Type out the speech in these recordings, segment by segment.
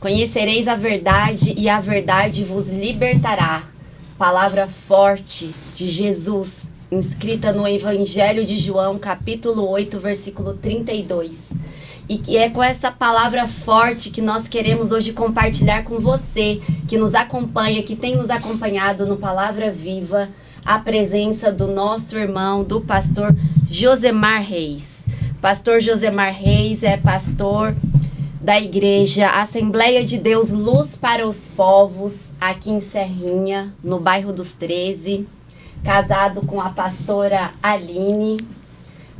Conhecereis a verdade e a verdade vos libertará. Palavra forte de Jesus, inscrita no Evangelho de João, capítulo 8, versículo 32. E que é com essa palavra forte que nós queremos hoje compartilhar com você, que nos acompanha, que tem nos acompanhado no Palavra Viva, a presença do nosso irmão, do pastor Josemar Reis. Pastor Josemar Reis é pastor da igreja Assembleia de Deus Luz para os Povos, aqui em Serrinha, no bairro dos 13, casado com a pastora Aline,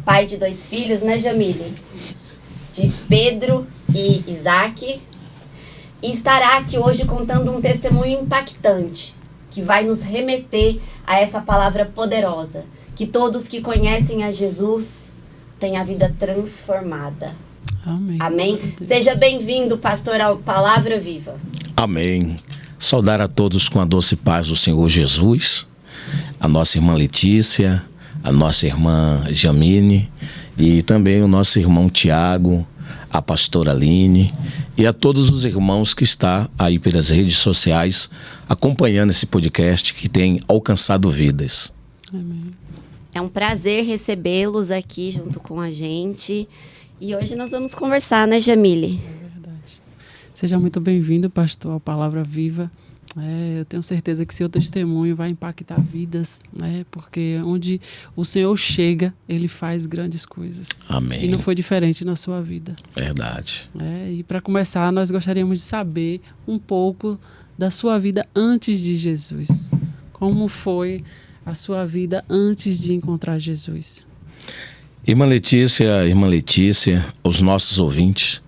pai de 2 filhos, né, Jamile? Isso. De Pedro e Isaac. E estará aqui hoje contando um testemunho impactante, que vai nos remeter a essa palavra poderosa, que todos que conhecem a Jesus têm a vida transformada. Amém. Amém? Seja bem-vindo, pastor, ao Palavra Viva. Amém. Saudar a todos com a doce paz do Senhor Jesus, a nossa irmã Letícia, a nossa irmã Jamine e também o nosso irmão Tiago, a pastora Aline e a todos os irmãos que estão aí pelas redes sociais acompanhando esse podcast que tem alcançado vidas. Amém. É um prazer recebê-los aqui junto com a gente. E hoje nós vamos conversar, né, Jamile? É verdade. Seja muito bem-vindo, pastor, ao Palavra Viva. Eu tenho certeza que seu testemunho vai impactar vidas, né? Porque onde o Senhor chega, Ele faz grandes coisas. Amém. E não foi diferente na sua vida. Verdade. E para começar, nós gostaríamos de saber um pouco da sua vida antes de Jesus. Como foi a sua vida antes de encontrar Jesus? Irmã Letícia, os nossos ouvintes,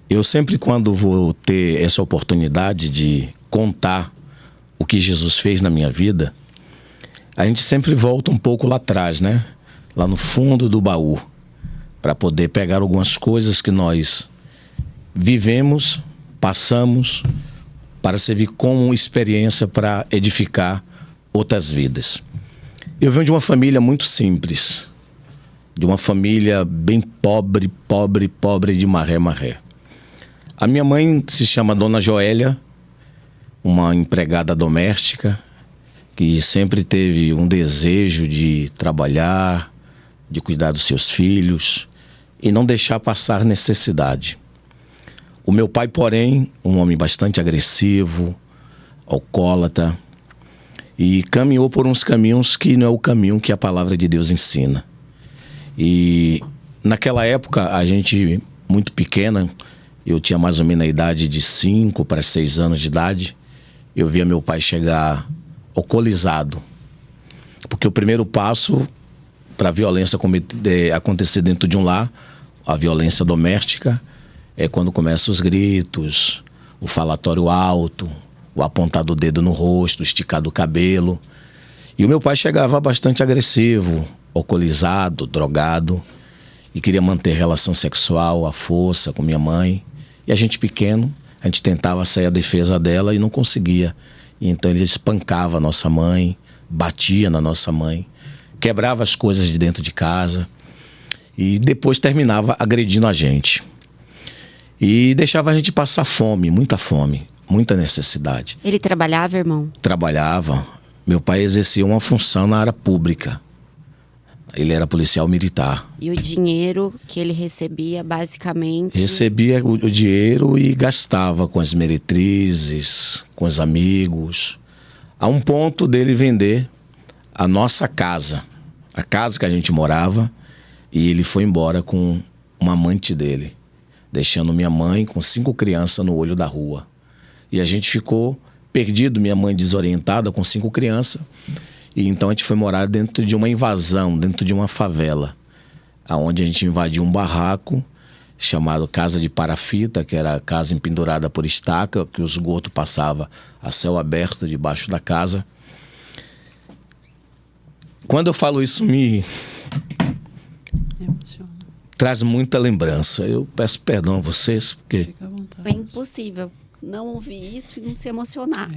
eu sempre quando vou ter essa oportunidade de contar o que Jesus fez na minha vida, a gente sempre volta um pouco lá atrás, né? Lá no fundo do baú, para poder pegar algumas coisas que nós vivemos, passamos, para servir como experiência para edificar outras vidas. Eu venho de uma família muito simples, de uma família bem pobre de maré. A minha mãe se chama Dona Joélia, uma empregada doméstica que sempre teve um desejo de trabalhar, de cuidar dos seus filhos e não deixar passar necessidade. O meu pai, porém, um homem bastante agressivo, alcoólatra, e caminhou por uns caminhos que não é o caminho que a palavra de Deus ensina. E naquela época, a gente muito pequena, eu tinha mais ou menos a idade de 5 para 6 anos de idade, eu via meu pai chegar alcoolizado. Porque o primeiro passo para a violência acontecer dentro de um lar, a violência doméstica, é quando começam os gritos, o falatório alto, o apontar do dedo no rosto, o esticar do cabelo. E o meu pai chegava bastante agressivo, alcoolizado, drogado, e queria manter relação sexual à força com minha mãe. E a gente pequeno, a gente tentava sair à defesa dela e não conseguia. E então ele espancava a nossa mãe, batia na nossa mãe, quebrava as coisas de dentro de casa e depois terminava agredindo a gente. E deixava a gente passar fome, muita necessidade. Ele trabalhava, irmão? Trabalhava. Meu pai exercia uma função na área pública. Ele era policial militar. E o dinheiro que ele recebia, basicamente... Recebia o dinheiro e gastava com as meretrizes, com os amigos. A um ponto dele vender a nossa casa. A casa que a gente morava. E ele foi embora com uma amante dele, deixando minha mãe com 5 crianças no olho da rua. E a gente ficou perdido, minha mãe desorientada com 5 crianças. E então a gente foi morar dentro de uma invasão, dentro de uma favela, onde a gente invadiu um barraco chamado Casa de Parafita, que era a casa empendurada por estaca, que o esgoto passava a céu aberto debaixo da casa. Quando eu falo isso, me traz muita lembrança. Eu peço perdão a vocês, porque... Fica à vontade. Foi impossível não ouvir isso e não se emocionar.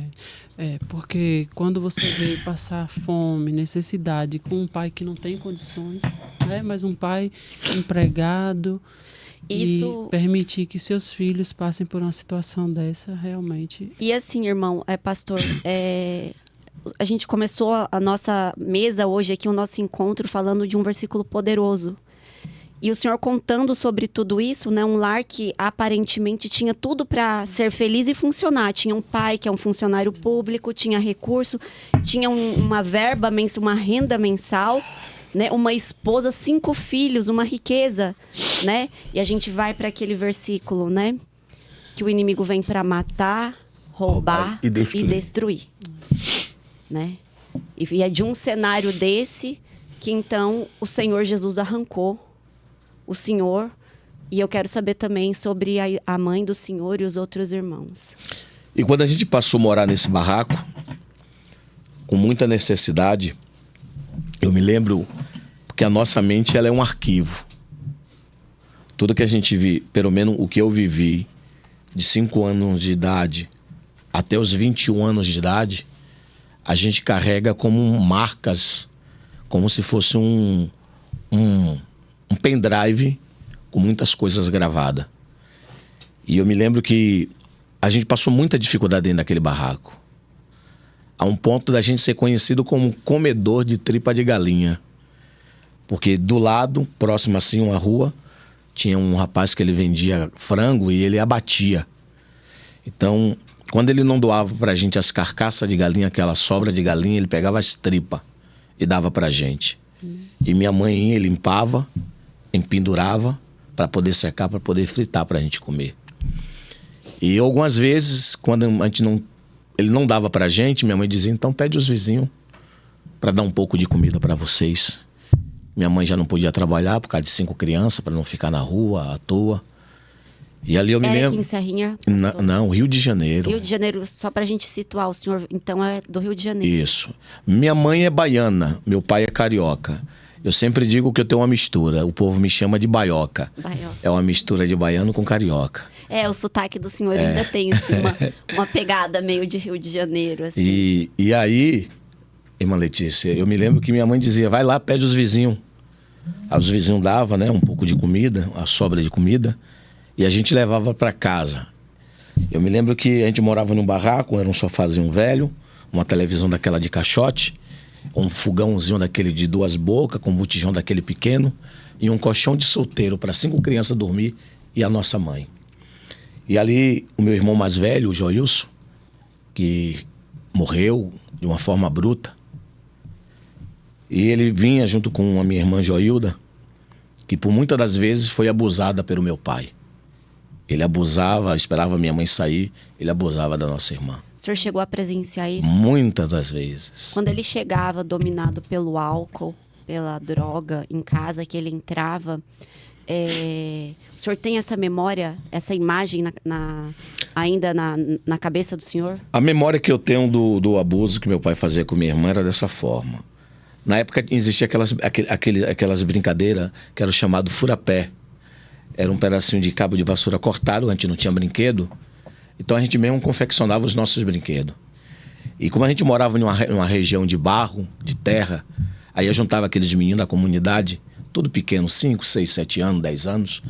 Porque quando você vê passar fome, necessidade com um pai que não tem condições, né? Mas um pai empregado Isso... E permitir que seus filhos passem por uma situação dessa, realmente. E assim, irmão, pastor, a gente começou a nossa mesa hoje aqui, o nosso encontro, falando de um versículo poderoso. E o senhor contando sobre tudo isso, né? Um lar que aparentemente tinha tudo para ser feliz e funcionar. Tinha um pai que é um funcionário público, tinha recurso, tinha uma verba mensal, uma renda mensal, né? Uma esposa, 5 filhos, uma riqueza, né? E a gente vai para aquele versículo, né? Que o inimigo vem para matar, roubar e destruir. Né? E é de um cenário desse que então o Senhor Jesus arrancou o senhor, e eu quero saber também sobre a mãe do senhor e os outros irmãos. E quando a gente passou a morar nesse barraco, com muita necessidade, eu me lembro que a nossa mente ela é um arquivo. Tudo que a gente vive, pelo menos o que eu vivi, de 5 anos de idade até os 21 anos de idade, a gente carrega como marcas, como se fosse um pendrive com muitas coisas gravadas. E eu me lembro que a gente passou muita dificuldade dentro daquele barraco. A um ponto da gente ser conhecido como comedor de tripa de galinha. Porque do lado, próximo assim, uma rua, tinha um rapaz que ele vendia frango e ele abatia. Então, quando ele não doava pra gente as carcaças de galinha, aquela sobra de galinha, ele pegava as tripas e dava pra gente. E minha mãe ia, limpava, empendurava para poder secar, para poder fritar para a gente comer. E algumas vezes, quando ele não dava para a gente, minha mãe dizia, então pede os vizinhos para dar um pouco de comida para vocês. Minha mãe já não podia trabalhar por causa de 5 crianças, para não ficar na rua à toa. E ali eu me lembro... Aqui em Serrinha? Não, Rio de Janeiro. Rio de Janeiro, só pra gente situar, o senhor então é do Rio de Janeiro. Isso. Minha mãe é baiana, meu pai é carioca. Eu sempre digo que eu tenho uma mistura, o povo me chama de baioca. É uma mistura de baiano com carioca. O sotaque do senhor ainda tem assim, uma pegada meio de Rio de Janeiro. Assim. E aí, irmã Letícia, eu me lembro que minha mãe dizia, vai lá, pede os vizinhos. Aí os vizinhos davam, né, um pouco de comida, a sobra de comida, e a gente levava para casa. Eu me lembro que a gente morava num barraco, era um sofazinho velho, uma televisão daquela de caixote, um fogãozinho daquele de 2 bocas, com um botijão daquele pequeno, e um colchão de solteiro para 5 crianças dormir e a nossa mãe. E ali o meu irmão mais velho, o Joilson, que morreu de uma forma bruta, e ele vinha junto com a minha irmã Joilda, que por muitas das vezes foi abusada pelo meu pai. Ele abusava, esperava a minha mãe sair, ele abusava da nossa irmã. O senhor chegou a presenciar isso? Muitas das vezes. Quando ele chegava dominado pelo álcool, pela droga em casa, que ele entrava, o senhor tem essa memória, essa imagem ainda na cabeça do senhor? A memória que eu tenho do abuso que meu pai fazia com minha irmã era dessa forma. Na época existia aquelas brincadeiras que era o chamado fura-pé. Era um pedacinho de cabo de vassoura cortado, a gente não tinha brinquedo. Então a gente mesmo confeccionava os nossos brinquedos. E como a gente morava numa região de barro, de terra, aí eu juntava aqueles meninos da comunidade, tudo pequeno, 5, 6, 7 anos, 10 anos.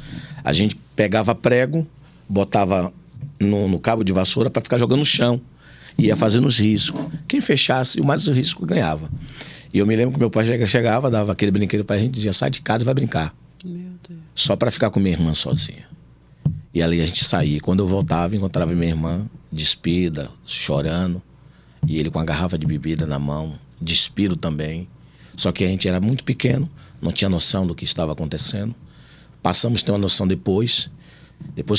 A gente pegava prego, botava no cabo de vassoura para ficar jogando no chão. Ia fazendo os riscos. Quem fechasse, o mais risco ganhava. E eu me lembro que meu pai chegava, dava aquele brinquedo pra gente, dizia, sai de casa e vai brincar. Meu Deus. Só para ficar com minha irmã sozinha. E ali a gente saía. Quando eu voltava, encontrava minha irmã despida, chorando. E ele com a garrafa de bebida na mão, despido também. Só que a gente era muito pequeno, não tinha noção do que estava acontecendo. Passamos a ter uma noção depois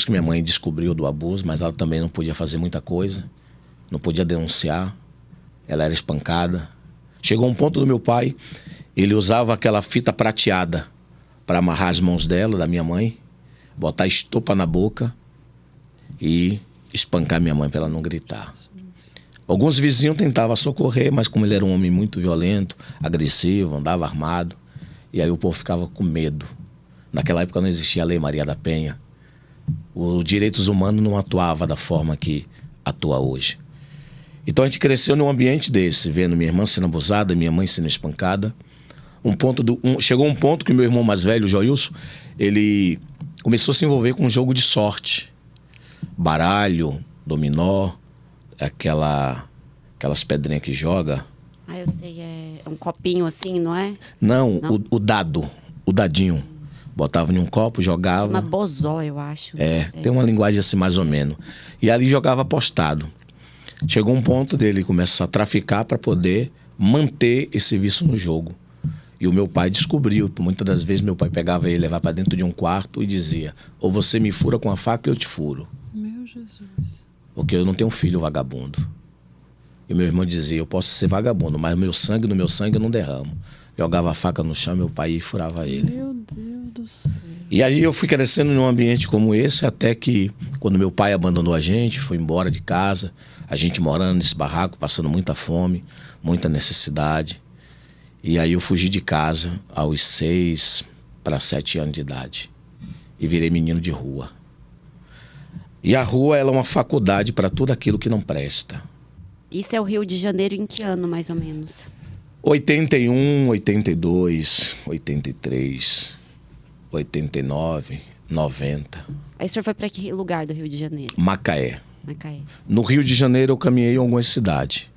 que minha mãe descobriu do abuso, mas ela também não podia fazer muita coisa. Não podia denunciar. Ela era espancada. Chegou um ponto do meu pai, ele usava aquela fita prateada para amarrar as mãos dela, da minha mãe, botar estopa na boca e espancar minha mãe para ela não gritar. Alguns vizinhos tentavam socorrer, mas como ele era um homem muito violento, agressivo, andava armado, e aí o povo ficava com medo. Naquela época não existia a Lei Maria da Penha. Os direitos humanos não atuava da forma que atua hoje. Então a gente cresceu num ambiente desse, vendo minha irmã sendo abusada, minha mãe sendo espancada. Chegou um ponto que o meu irmão mais velho, o Joilson, ele começou a se envolver com um jogo de sorte. Baralho, dominó, aquelas pedrinhas que joga. Ah, eu sei, é um copinho assim, não é? Não. O dado, o dadinho. Botava em um copo, jogava. Uma bozó, eu acho. Tem uma linguagem assim mais ou menos. E ali jogava apostado. Chegou um ponto dele começar a traficar para poder manter esse vício no jogo. E o meu pai descobriu. Muitas das vezes meu pai pegava ele, levava para dentro de um quarto e dizia: ou você me fura com a faca ou eu te furo. Meu Jesus. Porque eu não tenho filho vagabundo. E meu irmão dizia: eu posso ser vagabundo, mas no meu sangue eu não derramo. Jogava a faca no chão, meu pai furava ele. Meu Deus do céu. E aí eu fui crescendo num ambiente como esse, até que quando meu pai abandonou a gente, foi embora de casa, a gente morando nesse barraco, passando muita fome, muita necessidade. E aí eu fugi de casa aos 6 para 7 anos de idade. E virei menino de rua. E a rua, ela é uma faculdade para tudo aquilo que não presta. Isso é o Rio de Janeiro em que ano, mais ou menos? 81, 82, 83, 89, 90. Aí o senhor foi para que lugar do Rio de Janeiro? Macaé. Macaé. No Rio de Janeiro eu caminhei em algumas cidades.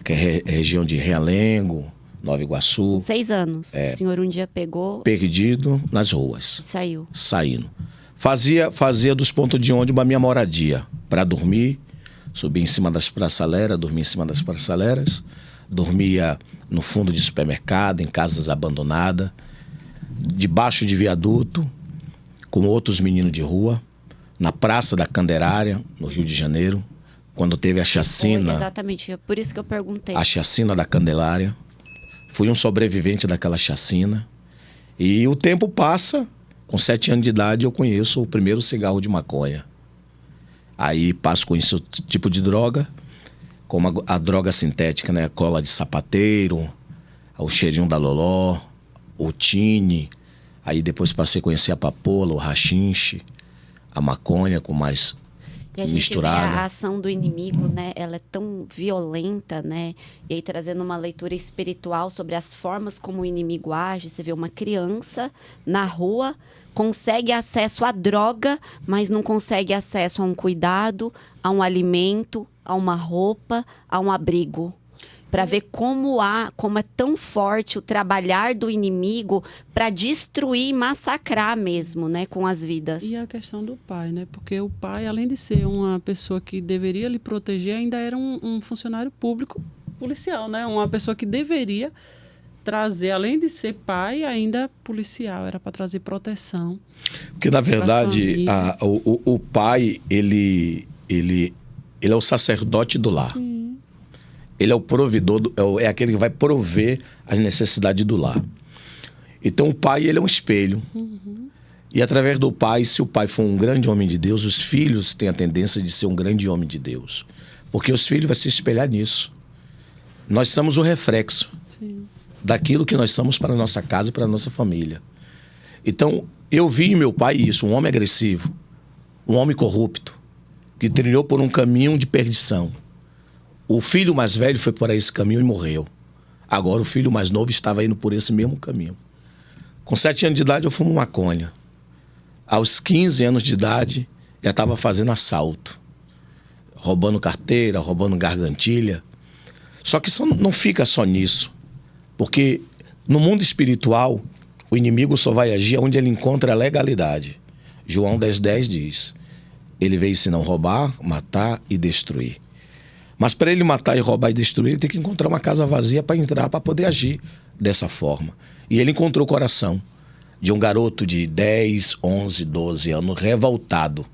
Que é região de Realengo, Nova Iguaçu. 6 anos. O senhor um dia pegou Perdido nas ruas. e saiu. Saindo. Fazia dos pontos de ônibus a minha moradia. Para dormir, subia em cima das prateleiras, dormia em cima das prateleiras. Dormia no fundo de supermercado, em casas abandonadas. Debaixo de viaduto, com outros meninos de rua. Na Praça da Candelária, no Rio de Janeiro. Quando teve a chacina. Exatamente, é por isso que eu perguntei. A chacina da Candelária. Fui um sobrevivente daquela chacina. E o tempo passa. Com 7 anos de idade eu conheço o primeiro cigarro de maconha. Aí passo a conhecer o tipo de droga, como a droga sintética, né? A cola de sapateiro, o cheirinho da loló, o tine. Aí depois passei a conhecer a papoula, o rachinche, a maconha com mais E a gente misturada. vê a ação do inimigo, né? Ela é tão violenta, né? E aí trazendo uma leitura espiritual sobre as formas como o inimigo age. Você vê uma criança na rua, consegue acesso à droga, mas não consegue acesso a um cuidado, a um alimento, a uma roupa, a um abrigo. Para ver como é tão forte o trabalhar do inimigo para destruir e massacrar mesmo, né, com as vidas. E a questão do pai, né? Porque o pai, além de ser uma pessoa que deveria lhe proteger, ainda era um funcionário público policial, né? Uma pessoa que deveria trazer, além de ser pai, ainda policial. Era para trazer proteção. Porque, na verdade, o pai, ele é o sacerdote do lar. Sim. Ele é o provedor, é aquele que vai prover as necessidades do lar. Então, o pai, ele é um espelho. Uhum. E através do pai, se o pai for um grande homem de Deus, os filhos têm a tendência de ser um grande homem de Deus. Porque os filhos vão se espelhar nisso. Nós somos o reflexo Sim. daquilo que nós somos para a nossa casa e para a nossa família. Então, eu vi em meu pai isso, um homem agressivo, um homem corrupto, que trilhou por um caminho de perdição. O filho mais velho foi por esse caminho e morreu. Agora o filho mais novo estava indo por esse mesmo caminho. Com 7 anos de idade eu fumo maconha. Aos 15 anos de idade já estava fazendo assalto. Roubando carteira, roubando gargantilha. Só que não fica só nisso. Porque no mundo espiritual, o inimigo só vai agir onde ele encontra a legalidade. João 10,10 diz: ele veio senão roubar, matar e destruir. Mas para ele matar e roubar e destruir, ele tem que encontrar uma casa vazia para entrar, para poder agir dessa forma. E ele encontrou o coração de um garoto de 10, 11, 12 anos, revoltado.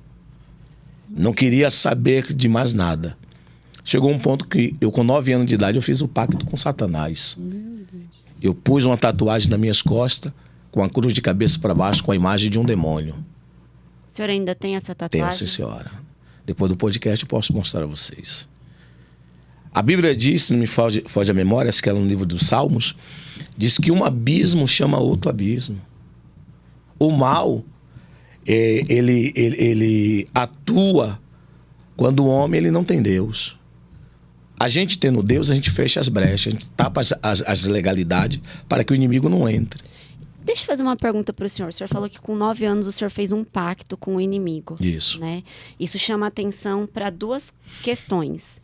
Não queria saber de mais nada. Chegou um ponto que eu, com 9 anos de idade, eu fiz o pacto com Satanás. Meu Deus. Eu pus uma tatuagem nas minhas costas, com a cruz de cabeça para baixo, com a imagem de um demônio. O senhor ainda tem essa tatuagem? Tenho, sim, senhora. Depois do podcast eu posso mostrar a vocês. A Bíblia diz, se não me foge a memória, acho que é no livro dos Salmos, diz que um abismo chama outro abismo. O mal, ele atua quando o homem ele não tem Deus. A gente tendo Deus, a gente fecha as brechas, a gente tapa as legalidades para que o inimigo não entre. Deixa eu fazer uma pergunta para o senhor. O senhor falou que com 9 anos o senhor fez um pacto com o inimigo. Isso. Né? Isso chama atenção para 2 questões.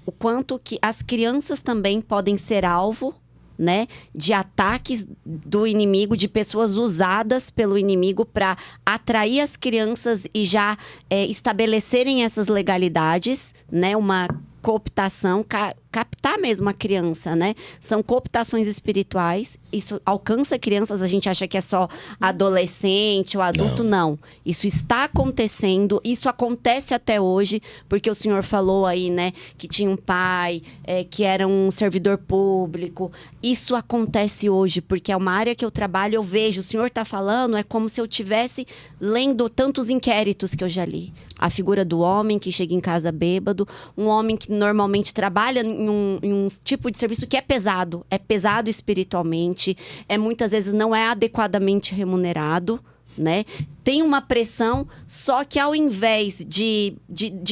O quanto que as crianças também podem ser alvo, né, de ataques do inimigo, de pessoas usadas pelo inimigo para atrair as crianças e já estabelecerem essas legalidades, né, uma cooptação, captar mesmo a criança, né? São cooptações espirituais. Isso alcança crianças, a gente acha que é só adolescente ou adulto, não. Isso está acontecendo, isso acontece até hoje, porque o senhor falou aí, né, que tinha um pai, que era um servidor público. Isso acontece hoje, porque é uma área que eu trabalho, eu vejo, o senhor está falando, é como se eu estivesse lendo tantos inquéritos que eu já li. A figura do homem que chega em casa bêbado, um homem que normalmente trabalha em um tipo de serviço que é pesado espiritualmente, muitas vezes não é adequadamente remunerado, né? Tem uma pressão, só que ao invés de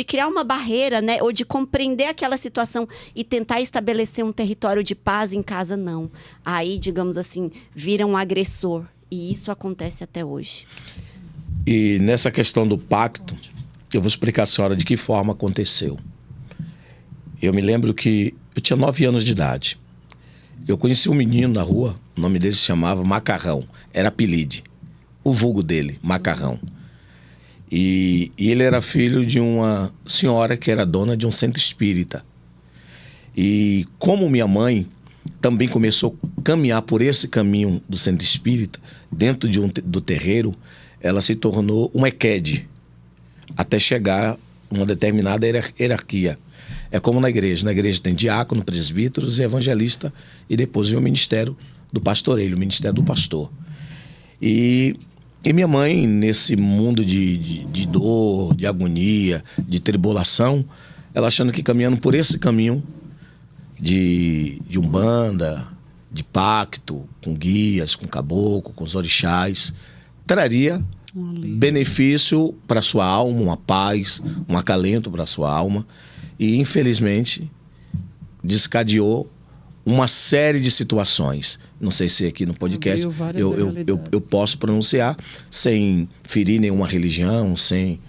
criar uma barreira, né, ou de compreender aquela situação e tentar estabelecer um território de paz em casa, não. Aí, digamos assim, vira um agressor. E isso acontece até hoje. E nessa questão do pacto, eu vou explicar a senhora de que forma aconteceu. Eu me lembro que eu tinha 9 anos de idade. Eu conheci um menino na rua, o nome dele se chamava Macarrão, era apelido. O vulgo dele, Macarrão. E ele era filho de uma senhora que era dona de um centro espírita. E como minha mãe também começou a caminhar por esse caminho do centro espírita, dentro do terreiro, ela se tornou uma equede, até chegar a uma determinada hierarquia. É como na igreja tem diácono, presbíteros e evangelista, e depois vem o ministério do pastoreio, o ministério do pastor. E minha mãe, nesse mundo de dor, de agonia, de tribulação, ela achando que caminhando por esse caminho de umbanda, de pacto, com guias, com caboclo, com os orixás, traria benefício para sua alma, uma paz, um acalento para sua alma. E, infelizmente, descadeou uma série de situações. Não sei se aqui no podcast eu posso pronunciar, sem ferir nenhuma religião, sem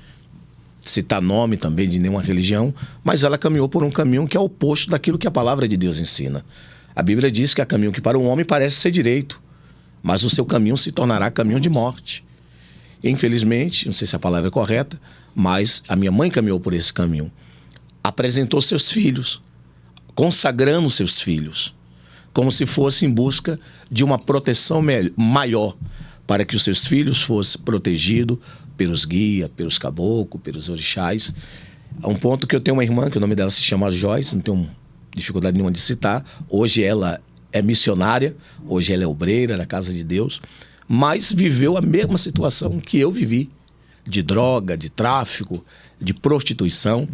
citar nome também de nenhuma religião, mas ela caminhou por um caminho que é oposto daquilo que a palavra de Deus ensina. A Bíblia diz que há caminho que para o homem parece ser direito, mas o seu caminho se tornará caminho de morte. E, infelizmente, não sei se a palavra é correta, mas a minha mãe caminhou por esse caminho. Apresentou seus filhos, consagrando seus filhos, como se fosse em busca de uma proteção maior, para que os seus filhos fossem protegidos pelos guias, pelos caboclos, pelos orixás. A um ponto que eu tenho uma irmã, que o nome dela se chama Joyce, não tenho dificuldade nenhuma de citar. Hoje ela é missionária, hoje ela é obreira da Casa de Deus, mas viveu a mesma situação que eu vivi, de droga, de tráfico, de prostituição.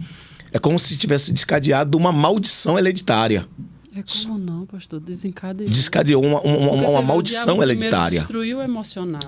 É como se tivesse descadeado uma maldição hereditária. É como não, pastor? Desencadeou. Descadeou uma maldição hereditária. Destruiu o emocional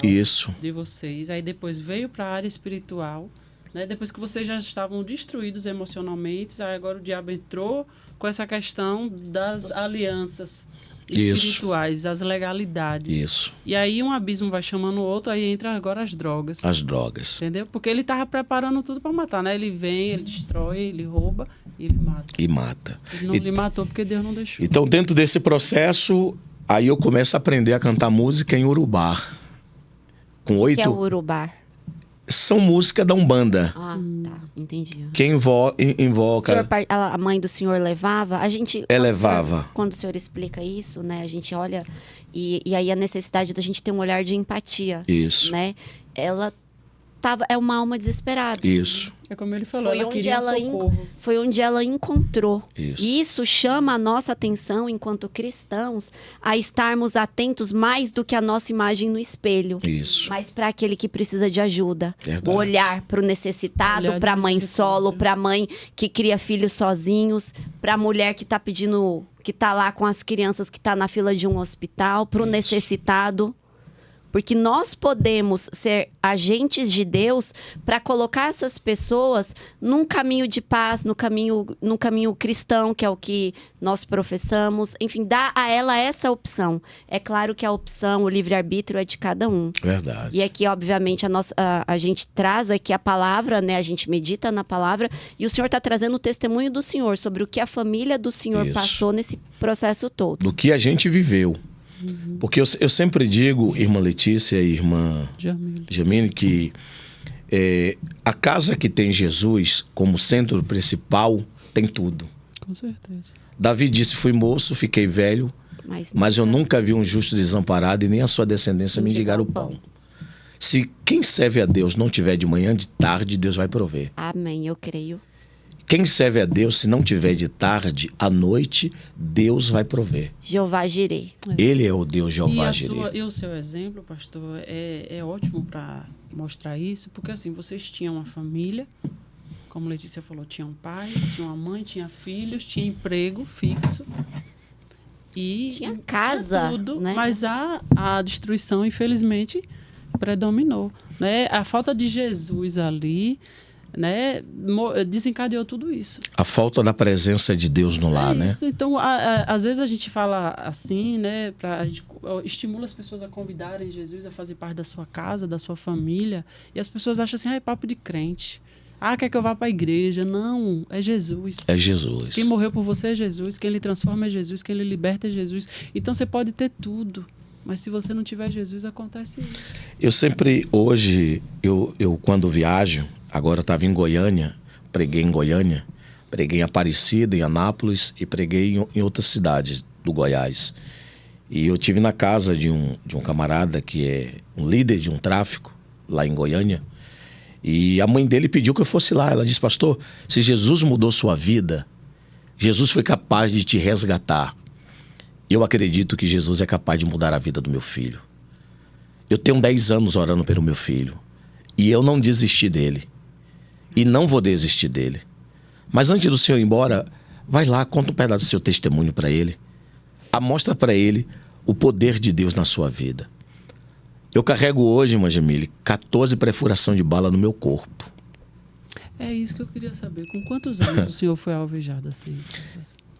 de vocês. Aí depois veio para a área espiritual. Né? Depois que vocês já estavam destruídos emocionalmente, aí agora o diabo entrou com essa questão das alianças espirituais, as legalidades. Isso. E aí um abismo vai chamando o outro, aí entra agora as drogas. As drogas. Entendeu? Porque ele estava preparando tudo para matar, né? Ele vem, ele destrói, ele rouba e ele mata. E mata. Ele não lhe matou porque Deus não deixou. Então, dentro desse processo, aí eu começo a aprender a cantar música em urubá. Com 8... O que é o urubá? São músicas da Umbanda. Ah, tá. Entendi. Que invoca... A mãe do senhor levava? A gente... levava. Quando o senhor explica isso, né? A gente olha... E aí a necessidade da gente ter um olhar de empatia. Isso. Né? Ela é uma alma desesperada. Isso. É como ele falou, ela queria socorro. Foi onde ela encontrou. Isso. E isso chama a nossa atenção, enquanto cristãos, a estarmos atentos mais do que a nossa imagem no espelho. Isso. Mas para aquele que precisa de ajuda. Verdade. Olhar para o necessitado, para a mãe solo, para a mãe que cria filhos sozinhos, para a mulher que está pedindo, que está lá com as crianças, que está na fila de um hospital, para o necessitado. Porque nós podemos ser agentes de Deus para colocar essas pessoas num caminho de paz, num caminho cristão, que é o que nós professamos. Enfim, dá a ela essa opção. É claro que a opção, o livre-arbítrio é de cada um. Verdade. E aqui, obviamente, a gente traz aqui a palavra, né? A gente medita na palavra. E o Senhor está trazendo o testemunho do Senhor sobre o que a família do Senhor Isso. passou nesse processo todo. Do que a gente viveu. Porque eu sempre digo, irmã Letícia e irmã Jamile, que a casa que tem Jesus como centro principal tem tudo. Com certeza. Davi disse, fui moço, fiquei velho, mas eu nunca vi um justo desamparado e nem a sua descendência mendigar o pão. Se quem serve a Deus não tiver de manhã, de tarde, Deus vai prover. Amém, eu creio. Quem serve a Deus, se não tiver de tarde, à noite, Deus vai prover. Jeová Jireh. Ele é o Deus Jeová Jireh. E o seu exemplo, pastor, é ótimo para mostrar isso, porque assim, vocês tinham uma família, como Letícia falou, tinha um pai, tinha uma mãe, tinha filhos, tinha emprego fixo. E tinha casa, tudo, né? Mas a destruição, infelizmente, predominou. Né? A falta de Jesus ali, né, desencadeou tudo isso. A falta da presença de Deus no lar, né? Isso. Então, às vezes a gente fala assim, né? A gente estimula as pessoas a convidarem Jesus a fazer parte da sua casa, da sua família. E as pessoas acham assim, é papo de crente. Quer que eu vá para a igreja? Não, é Jesus. É Jesus. Quem morreu por você é Jesus, quem lhe transforma é Jesus, quem lhe liberta é Jesus. Então você pode ter tudo, mas se você não tiver Jesus, acontece isso. Eu sempre, hoje, eu quando viajo, agora eu estava em Goiânia, preguei em Goiânia, preguei em Aparecida, em Anápolis e preguei em outras cidades do Goiás. E eu tive na casa de um camarada que é um líder de um tráfico lá em Goiânia. E a mãe dele pediu que eu fosse lá. Ela disse, pastor, se Jesus mudou sua vida, Jesus foi capaz de te resgatar. Eu acredito que Jesus é capaz de mudar a vida do meu filho. Eu tenho 10 anos orando pelo meu filho. E eu não desisti dele. E não vou desistir dele. Mas antes do senhor ir embora, vai lá, conta um pedaço do seu testemunho para ele. Mostra para ele o poder de Deus na sua vida. Eu carrego hoje, irmã Jamile, 14 perfuração de bala no meu corpo. É isso que eu queria saber. Com quantos anos o senhor foi alvejado assim?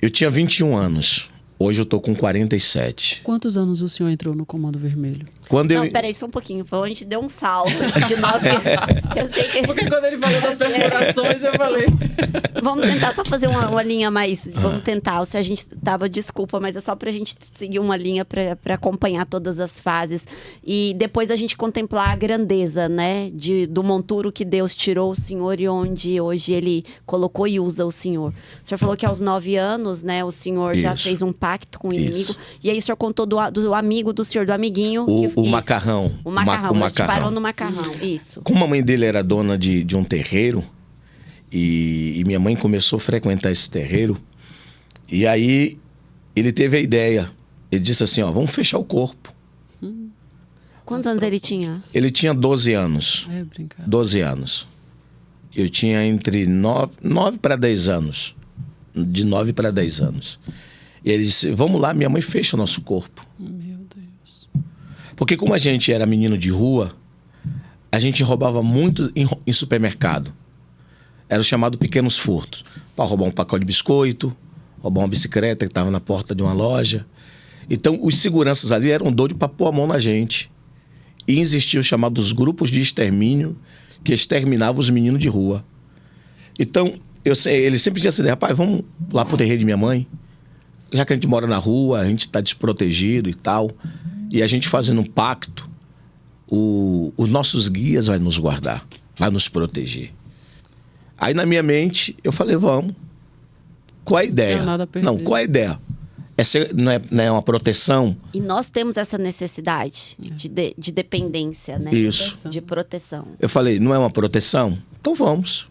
Eu tinha 21 anos. Hoje eu tô com 47. Quantos anos o senhor entrou no Comando Vermelho? Não, peraí, só um pouquinho. A gente deu um salto de 9 anos. Eu sei que... Porque quando ele falou das perfurações, eu falei... Vamos tentar só fazer uma linha mais... Vamos tentar. Se a gente tava, desculpa, mas é só pra gente seguir uma linha pra acompanhar todas as fases. E depois a gente contemplar a grandeza, né? Do monturo que Deus tirou o senhor e onde hoje ele colocou e usa o senhor. O senhor falou que aos 9 anos, né? O senhor já fez um pacto com o inimigo. Isso. E aí o senhor contou do amigo do senhor, do amiguinho. O macarrão. O macarrão. O A gente parou no macarrão, isso. Como a mãe dele era dona de um terreiro, e minha mãe começou a frequentar esse terreiro, e aí ele teve a ideia. Ele disse assim, vamos fechar o corpo. Quantos anos ele tinha? Ele tinha 12 anos. É brincadeira. 12 anos. Eu tinha entre 9 para 10 anos. De 9 para 10 anos. E ele disse, vamos lá, minha mãe fecha o nosso corpo. Meu Deus. Porque como a gente era menino de rua, a gente roubava muito em supermercado. Era o chamado pequenos furtos. Para roubar um pacote de biscoito, roubar uma bicicleta que estava na porta de uma loja. Então, os seguranças ali eram doidos para pôr a mão na gente. E existiam os chamados grupos de extermínio que exterminavam os meninos de rua. Então, ele sempre tinha essa ideia, rapaz, vamos lá pro terreiro de minha mãe. Já que a gente mora na rua, a gente está desprotegido e tal. E a gente fazendo um pacto, os nossos guias vai nos guardar, vai nos proteger. Aí na minha mente, eu falei, vamos. Qual a ideia? Não, qual a ideia? Não é uma proteção? E nós temos essa necessidade de dependência, né? Isso. De proteção. Eu falei, não é uma proteção? Então vamos.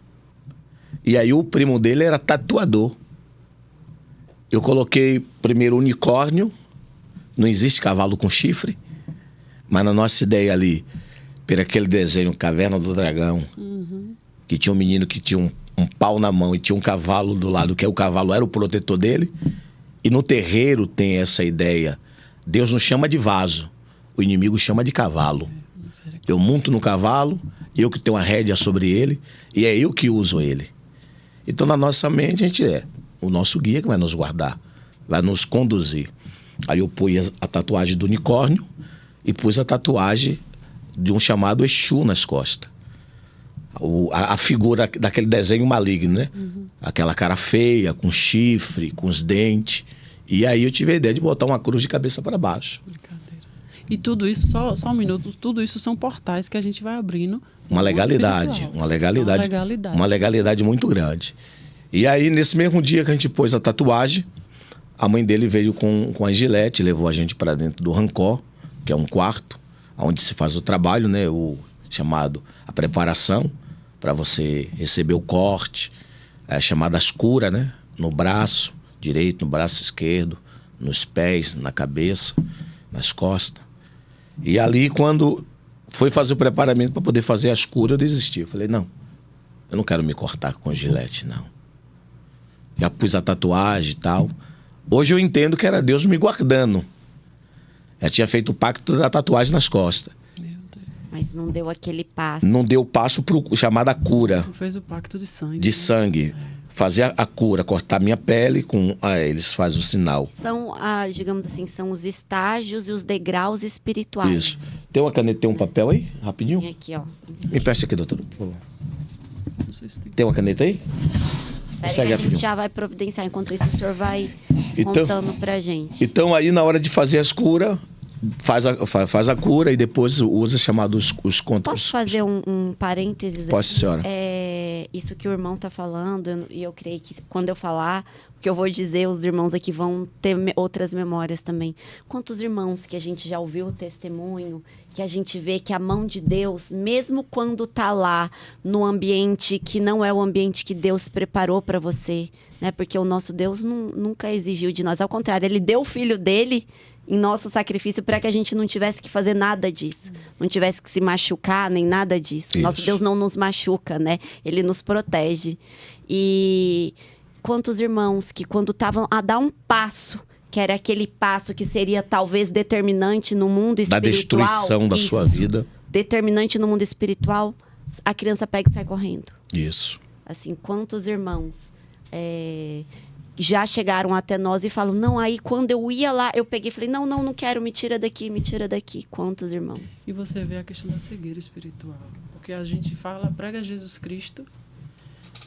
E aí o primo dele era tatuador. Eu coloquei primeiro unicórnio. Não existe cavalo com chifre. Mas na nossa ideia ali, por aquele desenho Caverna do Dragão, que tinha um menino que tinha um pau na mão e tinha um cavalo do lado, que o cavalo era o protetor dele. E no terreiro tem essa ideia. Deus nos chama de vaso, o inimigo chama de cavalo. Eu monto no cavalo, eu que tenho a rédea sobre ele, e é eu que uso ele. Então, na nossa mente, a gente é o nosso guia que vai nos guardar, vai nos conduzir. Aí eu pus a tatuagem do unicórnio e pus a tatuagem de um chamado Exu nas costas. A figura daquele desenho maligno, né? Aquela cara feia, com chifre, com os dentes. E aí eu tive a ideia de botar uma cruz de cabeça para baixo. Brincadeira. E tudo isso, só um minuto, tudo isso são portais que a gente vai abrindo. Uma legalidade muito grande. E aí, nesse mesmo dia que a gente pôs a tatuagem, a mãe dele veio com a gilete, levou a gente para dentro do rancó, que é um quarto, onde se faz o trabalho, né? O chamado a preparação, para você receber o corte, chamadas curas, né? No braço direito, no braço esquerdo, nos pés, na cabeça, nas costas. E ali, quando foi fazer o preparamento para poder fazer as curas, eu desisti. Eu falei, não, eu não quero me cortar com gilete, não. Já pus a tatuagem e tal. Hoje eu entendo que era Deus me guardando. Já tinha feito o pacto da tatuagem nas costas. Mas não deu aquele passo. Não deu passo para o chamada cura. Não fez o pacto de sangue. De sangue. Fazer a cura, cortar minha pele, eles fazem o sinal. São, digamos assim, são os estágios e os degraus espirituais. Isso. Tem uma caneta, tem um papel aí? Rapidinho. Tem aqui, ó. Me empresta aqui, doutor, por favor. Não sei se tem. Tem uma caneta aí? Peraí, a gente já vai providenciar. Enquanto isso, o senhor vai contando pra gente. Então, aí, na hora de fazer as curas, faz a cura e depois usa chamados os contos. Posso fazer um parênteses? Pode, aqui? senhora. Isso que o irmão tá falando, e eu creio que quando eu falar, o que eu vou dizer, os irmãos aqui vão ter outras memórias também. Quantos irmãos que a gente já ouviu o testemunho, que a gente vê que a mão de Deus, mesmo quando tá lá no ambiente que não é o ambiente que Deus preparou para você, né? Porque o nosso Deus nunca exigiu de nós. Ao contrário, ele deu o filho dele em nosso sacrifício para que a gente não tivesse que fazer nada disso. Não tivesse que se machucar, nem nada disso. Isso. Nosso Deus não nos machuca, né? Ele nos protege. E quantos irmãos que quando estavam a dar um passo, que era aquele passo que seria talvez determinante no mundo espiritual. Da destruição da sua vida. Determinante no mundo espiritual, a criança pega e sai correndo. Isso. Assim, quantos irmãos já chegaram até nós e falam, não, aí quando eu ia lá, eu peguei e falei, não quero, me tira daqui. Quantos irmãos? E você vê a questão da cegueira espiritual. Porque a gente prega Jesus Cristo,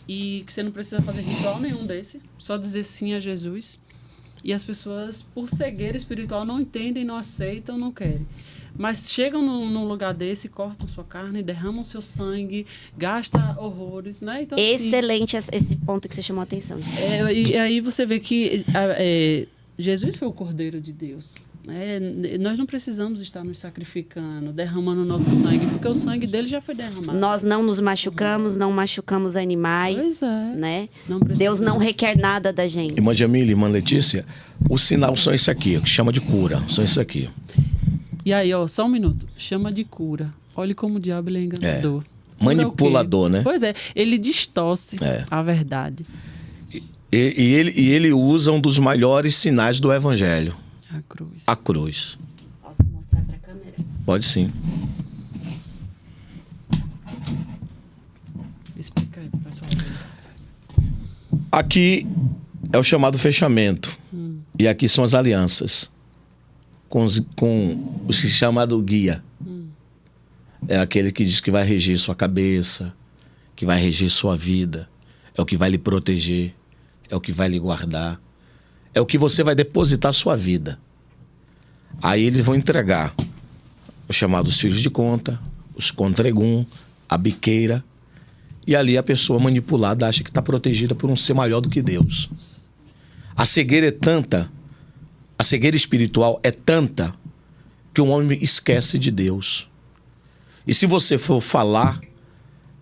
e que você não precisa fazer ritual nenhum desse, só dizer sim a Jesus. E as pessoas, por cegueira espiritual, não entendem, não aceitam, não querem. Mas chegam num lugar desse, cortam sua carne, derramam seu sangue, gastam horrores, né? Então, excelente esse ponto que você chamou a atenção. E aí você vê que Jesus foi o Cordeiro de Deus. Nós não precisamos estar nos sacrificando, derramando o nosso sangue, porque o sangue dele já foi derramado. Nós não nos machucamos, não machucamos animais. Pois é. Né? Deus não requer nada da gente. Irmã Jamile, irmã Letícia, os sinais são esse aqui, que chama de cura, são esse aqui. E aí, só um minuto, chama de cura. Olha como o diabo ele é enganador. Manipulador, né? Pois é, ele distorce a verdade. E ele usa um dos maiores sinais do evangelho. A cruz. A cruz. Posso mostrar para a câmera? Pode sim. Explica aí pro pessoal. Aqui é o chamado fechamento. E aqui são as alianças. Com o chamado guia. É aquele que diz que vai reger sua cabeça, que vai reger sua vida. É o que vai lhe proteger. É o que vai lhe guardar. É o que você vai depositar sua vida. Aí eles vão entregar os chamados filhos de conta, os contregum, a biqueira. E ali a pessoa manipulada acha que está protegida por um ser maior do que Deus. A cegueira é tanta, a cegueira espiritual é tanta, que o homem esquece de Deus. E se você for falar,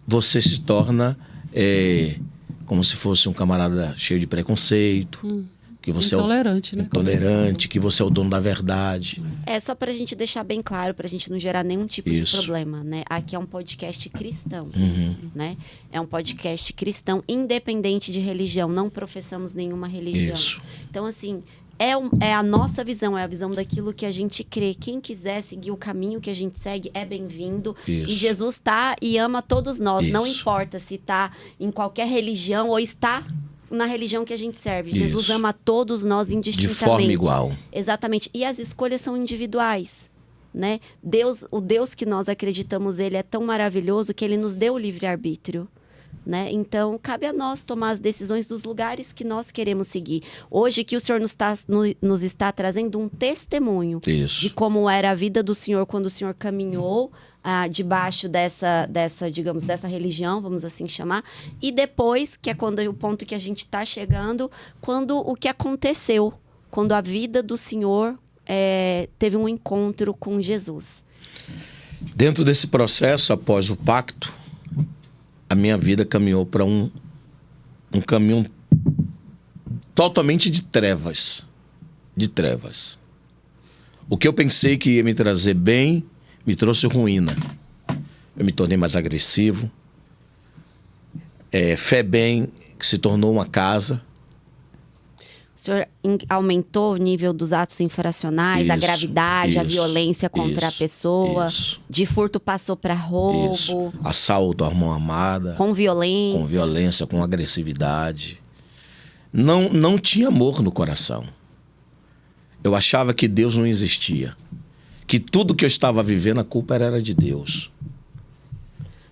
você se torna como se fosse um camarada cheio de preconceito. Que você intolerante, né? Intolerante, que você é o dono da verdade. Só pra gente deixar bem claro, pra gente não gerar nenhum tipo de problema, né? Aqui é um podcast cristão, né? É um podcast cristão independente de religião, não professamos nenhuma religião. Isso. Então, assim, é a nossa visão, é a visão daquilo que a gente crê. Quem quiser seguir o caminho que a gente segue é bem-vindo. Isso. E Jesus tá e ama todos nós. Não Isso. importa se tá em qualquer religião ou está na religião que a gente serve. Jesus Isso. ama todos nós indistintamente. De forma igual. Exatamente. E as escolhas são individuais, né? O Deus que nós acreditamos, ele é tão maravilhoso que ele nos deu o livre-arbítrio, né? Então, cabe a nós tomar as decisões dos lugares que nós queremos seguir. Hoje que o Senhor nos está trazendo um testemunho Isso. de como era a vida do Senhor quando o Senhor caminhou debaixo dessa, digamos, dessa religião, vamos assim chamar, e depois, que é quando o ponto que a gente está chegando, quando o que aconteceu, quando a vida do Senhor teve um encontro com Jesus. Dentro desse processo, após o pacto, a minha vida caminhou para um caminho totalmente de trevas. De trevas. O que eu pensei que ia me trazer bem, me trouxe ruína. Eu me tornei mais agressivo. Fé bem, que se tornou uma casa. O senhor aumentou o nível dos atos infracionais, a Isso, gravidade, a isso, violência contra a isso, pessoa. isso. De furto passou para roubo. Isso. Assalto, à mão armada. Com violência. Com violência, com agressividade. Não tinha amor no coração. Eu achava que Deus não existia. Que tudo que eu estava vivendo, a culpa era de Deus.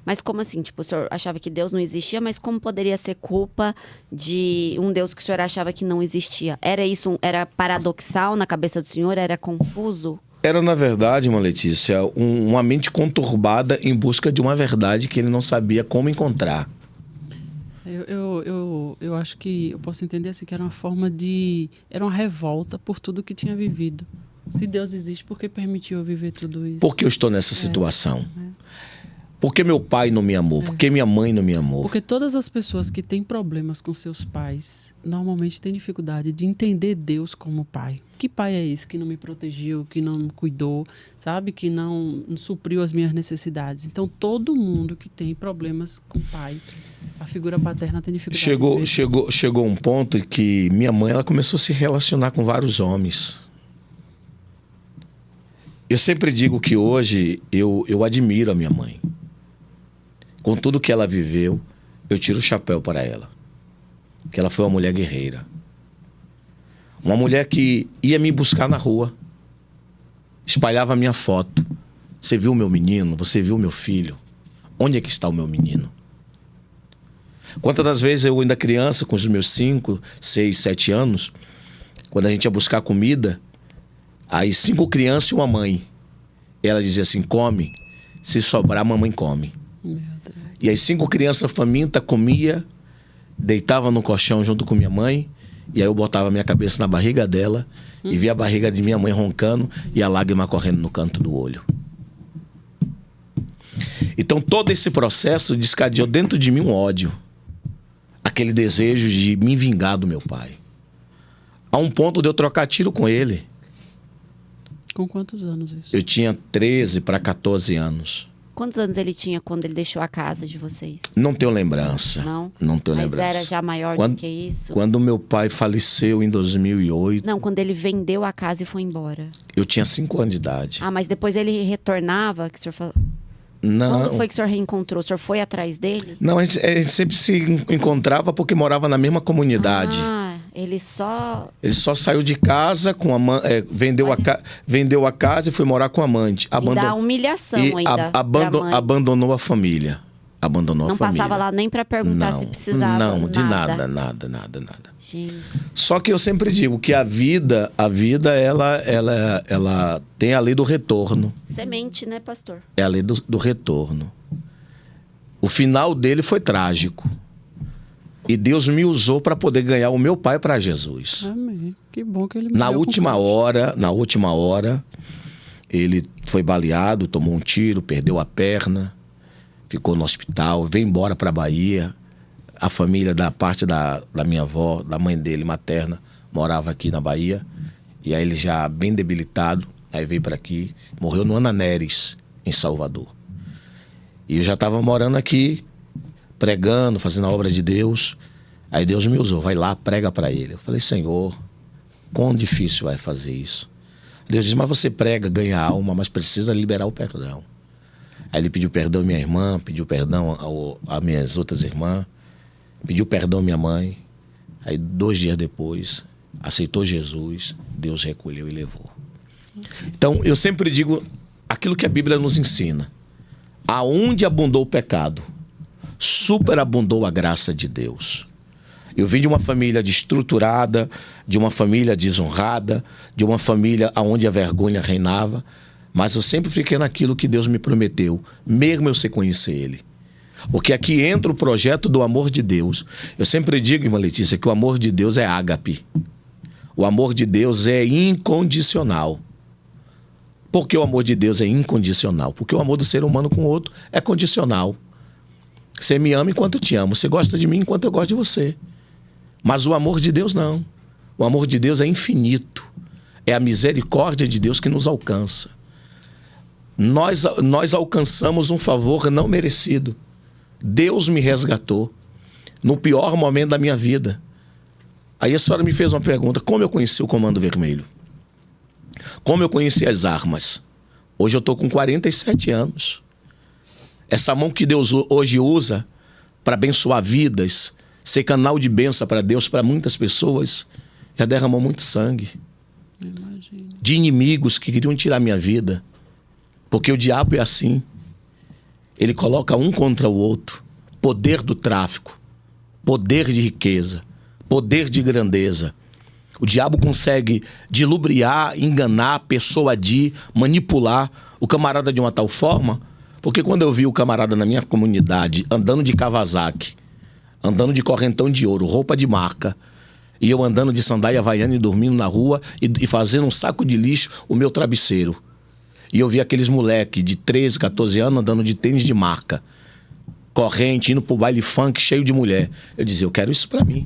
Mas como assim? Tipo, o senhor achava que Deus não existia, mas como poderia ser culpa de um Deus que o senhor achava que não existia? Era isso, era paradoxal na cabeça do senhor? Era confuso? Era, na verdade, irmã Letícia, uma mente conturbada em busca de uma verdade que ele não sabia como encontrar. Eu acho que eu posso entender assim, que era uma forma de... Era uma revolta por tudo que tinha vivido. Se Deus existe, por que permitiu eu viver tudo isso? Por que eu estou nessa situação? Por que meu pai não me amou? Por que minha mãe não me amou? Porque todas as pessoas que têm problemas com seus pais, normalmente têm dificuldade de entender Deus como pai. Que pai é esse que não me protegeu, que não me cuidou, sabe? Que não supriu as minhas necessidades. Então, todo mundo que tem problemas com o pai, a figura paterna tem dificuldade. Chegou um ponto em que minha mãe ela começou a se relacionar com vários homens. Eu sempre digo que hoje eu admiro a minha mãe. Com tudo que ela viveu, eu tiro o chapéu para ela. Que ela foi uma mulher guerreira. Uma mulher que ia me buscar na rua. Espalhava a minha foto. Você viu o meu menino? Você viu o meu filho? Onde é que está o meu menino? Quantas das vezes eu ainda criança, com os meus 5, 6, 7 anos, quando a gente ia buscar comida, aí 5 crianças e uma mãe. Ela dizia assim, come. Se sobrar, a mamãe come. Meu Deus. E as 5 crianças famintas comia, deitava no colchão junto com minha mãe, e aí eu botava minha cabeça na barriga dela e via a barriga de minha mãe roncando e a lágrima correndo no canto do olho. Então todo esse processo descadeou dentro de mim um ódio. Aquele desejo de me vingar do meu pai. A um ponto de eu trocar tiro com ele. Com quantos anos isso? Eu tinha 13 para 14 anos. Quantos anos ele tinha quando ele deixou a casa de vocês? Não tenho lembrança. Não? Não tenho Mas lembrança. era já maior do que isso? Quando meu pai faleceu em 2008, Não, quando ele vendeu a casa e foi embora. eu tinha 5 anos de idade. Ah, mas depois ele retornava, que o senhor falou... Não, Quando foi que o senhor reencontrou? O senhor foi atrás dele? não, a gente sempre se encontrava porque morava na mesma comunidade. Ah, ele só... Ele só saiu de casa com vendeu a casa e foi morar com a amante. Ainda a humilhação ainda pra mãe. Abandonou a família. Abandonou Não a família. passava lá nem pra perguntar se precisava. Não, de nada. nada. Gente, Só que eu sempre digo que a vida ela tem a lei do retorno. semente, né, pastor? É a lei do retorno. O final dele foi trágico. E Deus me usou para poder ganhar o meu pai para Jesus. Amém. Que bom que ele me Na deu última com hora, ele foi baleado, tomou um tiro, perdeu a perna, ficou no hospital, veio embora para a Bahia. A família da parte da minha avó, da mãe dele, materna, morava aqui na Bahia. E aí ele já bem debilitado, aí veio para aqui, morreu no Ananeres, em Salvador. E eu já estava morando aqui, pregando, fazendo a obra de Deus. Aí Deus me usou, vai lá, prega para ele. Eu falei, Senhor, quão difícil é fazer isso. Deus diz, mas você prega, ganha alma, mas precisa liberar o perdão. Aí ele pediu perdão à minha irmã, pediu perdão às minhas outras irmãs, pediu perdão à minha mãe. Aí 2 dias depois, aceitou Jesus, Deus recolheu e levou. Então, eu sempre digo aquilo que a Bíblia nos ensina. Aonde abundou o pecado, superabundou a graça de Deus. Eu vim de uma família destruturada, de uma família desonrada, de uma família onde a vergonha reinava, mas eu sempre fiquei naquilo que Deus me prometeu, mesmo eu sem conhecer Ele. Porque aqui entra o projeto do amor de Deus. Eu sempre digo, irmã Letícia, que o amor de Deus é ágape. O amor de Deus é incondicional. Por que o amor de Deus é incondicional? Porque o amor do ser humano com o outro é condicional. Você me ama enquanto eu te amo. Você gosta de mim enquanto eu gosto de você. Mas o amor de Deus não. O amor de Deus é infinito. É a misericórdia de Deus que nos alcança. Nós alcançamos um favor não merecido. Deus me resgatou no pior momento da minha vida. Aí a senhora me fez uma pergunta: como eu conheci o Comando Vermelho? Como eu conheci as armas? Hoje eu estou com 47 anos. Essa mão que Deus hoje usa para abençoar vidas, ser canal de bênção para Deus, para muitas pessoas, já derramou muito sangue. Imagino. De inimigos que queriam tirar minha vida. Porque o diabo é assim. Ele coloca um contra o outro. Poder do tráfico, poder de riqueza, poder de grandeza. O diabo consegue dilubriar, enganar, persuadir, manipular o camarada de uma tal forma, porque quando eu vi o camarada na minha comunidade andando de Kawasaki, andando de correntão de ouro, roupa de marca, e eu andando de sandália havaiana e dormindo na rua e fazendo um saco de lixo o meu travesseiro. E eu vi aqueles moleques de 13, 14 anos andando de tênis de marca, corrente, indo pro baile funk cheio de mulher. Eu dizia, eu quero isso pra mim.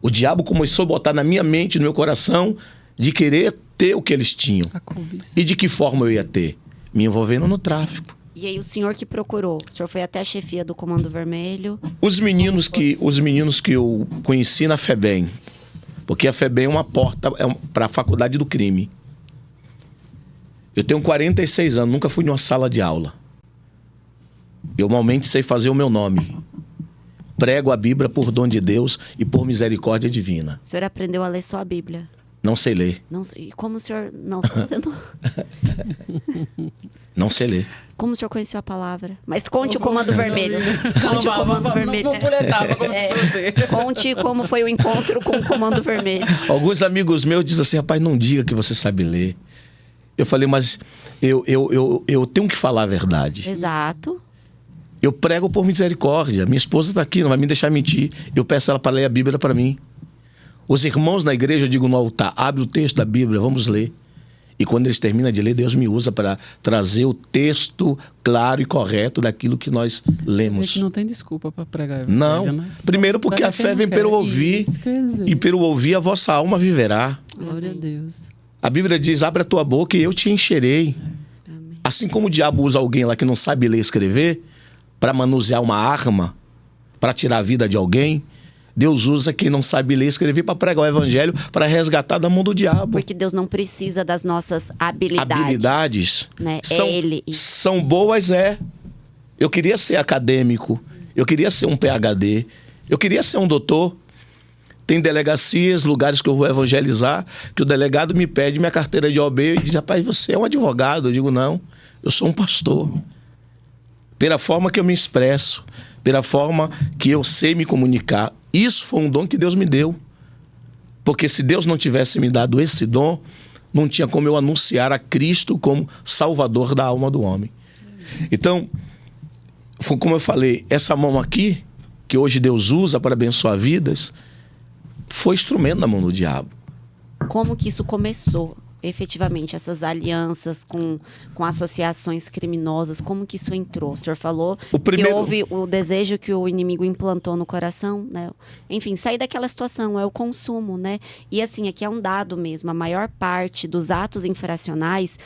O diabo começou a botar na minha mente, no meu coração, de querer ter o que eles tinham. A cobiça. E de que forma eu ia ter? Me envolvendo no tráfico. E aí o senhor que procurou? O senhor foi até a chefia do Comando Vermelho? Os meninos que eu conheci na FEBEM, porque a FEBEM é uma porta para a faculdade do crime. Eu tenho 46 anos, nunca fui numa sala de aula. Eu normalmente sei fazer o meu nome. Prego a Bíblia por dom de Deus e por misericórdia divina. O senhor aprendeu a ler só a Bíblia? Não sei ler. Não sei. Como o senhor... Não, você não... Não sei ler. Como o senhor conheceu a palavra? Mas conte o Comando Vermelho. Conte o Comando Vermelho. Vamos por etapa, como você. Conte como foi o encontro com o Comando Vermelho. Alguns amigos meus dizem assim, rapaz, não diga que você sabe ler. Eu falei, mas eu tenho que falar a verdade. Exato. Eu prego por misericórdia. Minha esposa está aqui, não vai me deixar mentir. Eu peço ela para ler a Bíblia para mim. Os irmãos na igreja, eu digo no altar, abre o texto da Bíblia, vamos ler. E quando eles terminam de ler, Deus me usa para trazer o texto claro e correto daquilo que nós A lemos. gente não tem desculpa para pregar. Não. Né? Primeiro porque a fé vem pelo ouvir. Isso que eu ia dizer. E pelo ouvir a vossa alma viverá. Glória a Deus. A Bíblia diz, abre a tua boca e eu te encherei. Amém. Assim como o diabo usa alguém lá que não sabe ler e escrever para manusear uma arma, para tirar a vida de alguém, Deus usa quem não sabe ler e escrever para pregar o evangelho, para resgatar da mão do diabo. Porque Deus não precisa das nossas habilidades. Habilidades Né? são, É Ele. são boas, Eu queria ser acadêmico, eu queria ser um PhD, eu queria ser um doutor. Tem delegacias, lugares que eu vou evangelizar, que o delegado me pede minha carteira de OAB e diz, rapaz, você é um advogado? Eu digo, não, eu sou um pastor. Pela forma que eu me expresso, pela forma que eu sei me comunicar, isso foi um dom que Deus me deu. Porque se Deus não tivesse me dado esse dom, não tinha como eu anunciar a Cristo como Salvador da alma do homem. Então, como eu falei, essa mão aqui, que hoje Deus usa para abençoar vidas, foi instrumento na mão do diabo. Como que isso começou, efetivamente, essas alianças com associações criminosas, como que isso entrou? O senhor falou que houve o desejo que o inimigo implantou no coração, né? Enfim, sair daquela situação, é o consumo, né? E assim, aqui é um dado mesmo, a maior parte dos atos infracionais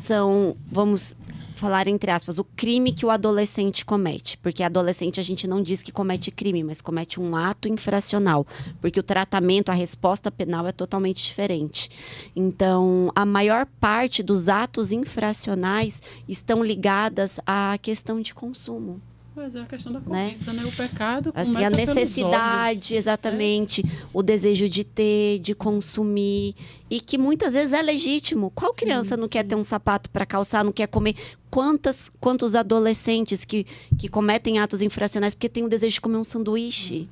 são, vamos falar entre aspas, o crime que o adolescente comete. Porque adolescente a gente não diz que comete crime, mas comete um ato infracional. Porque o tratamento, a resposta penal é totalmente diferente. Então, a maior parte dos atos infracionais estão ligadas à questão de consumo. Mas é a questão da cobiça, né? O pecado Assim, começa a necessidade, pelos olhos, exatamente, o desejo de ter, de consumir, e que muitas vezes é legítimo. Qual criança não quer ter um sapato para calçar, não quer comer? Quantos adolescentes que cometem atos infracionais porque tem o desejo de comer um sanduíche?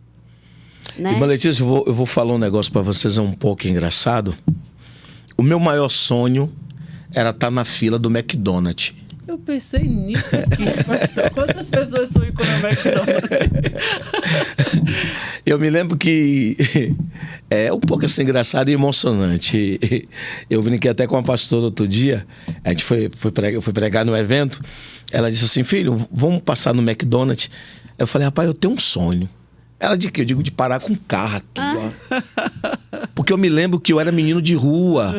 Né? Irmã Letícia, eu vou falar um negócio para vocês, é um pouco engraçado. O meu maior sonho era estar na fila do McDonald's. Eu pensei nisso aqui, pastor. Quantas pessoas sonham com o McDonald's? Eu me lembro que é um pouco assim engraçado e emocionante. Eu brinquei até com a pastora outro dia. A gente foi pregar no evento. Ela disse assim: filho, vamos passar no McDonald's. Eu falei: rapaz, eu tenho um sonho. Ela de quê? Eu digo de parar com o carro aqui, ó. Porque eu me lembro que eu era menino de rua.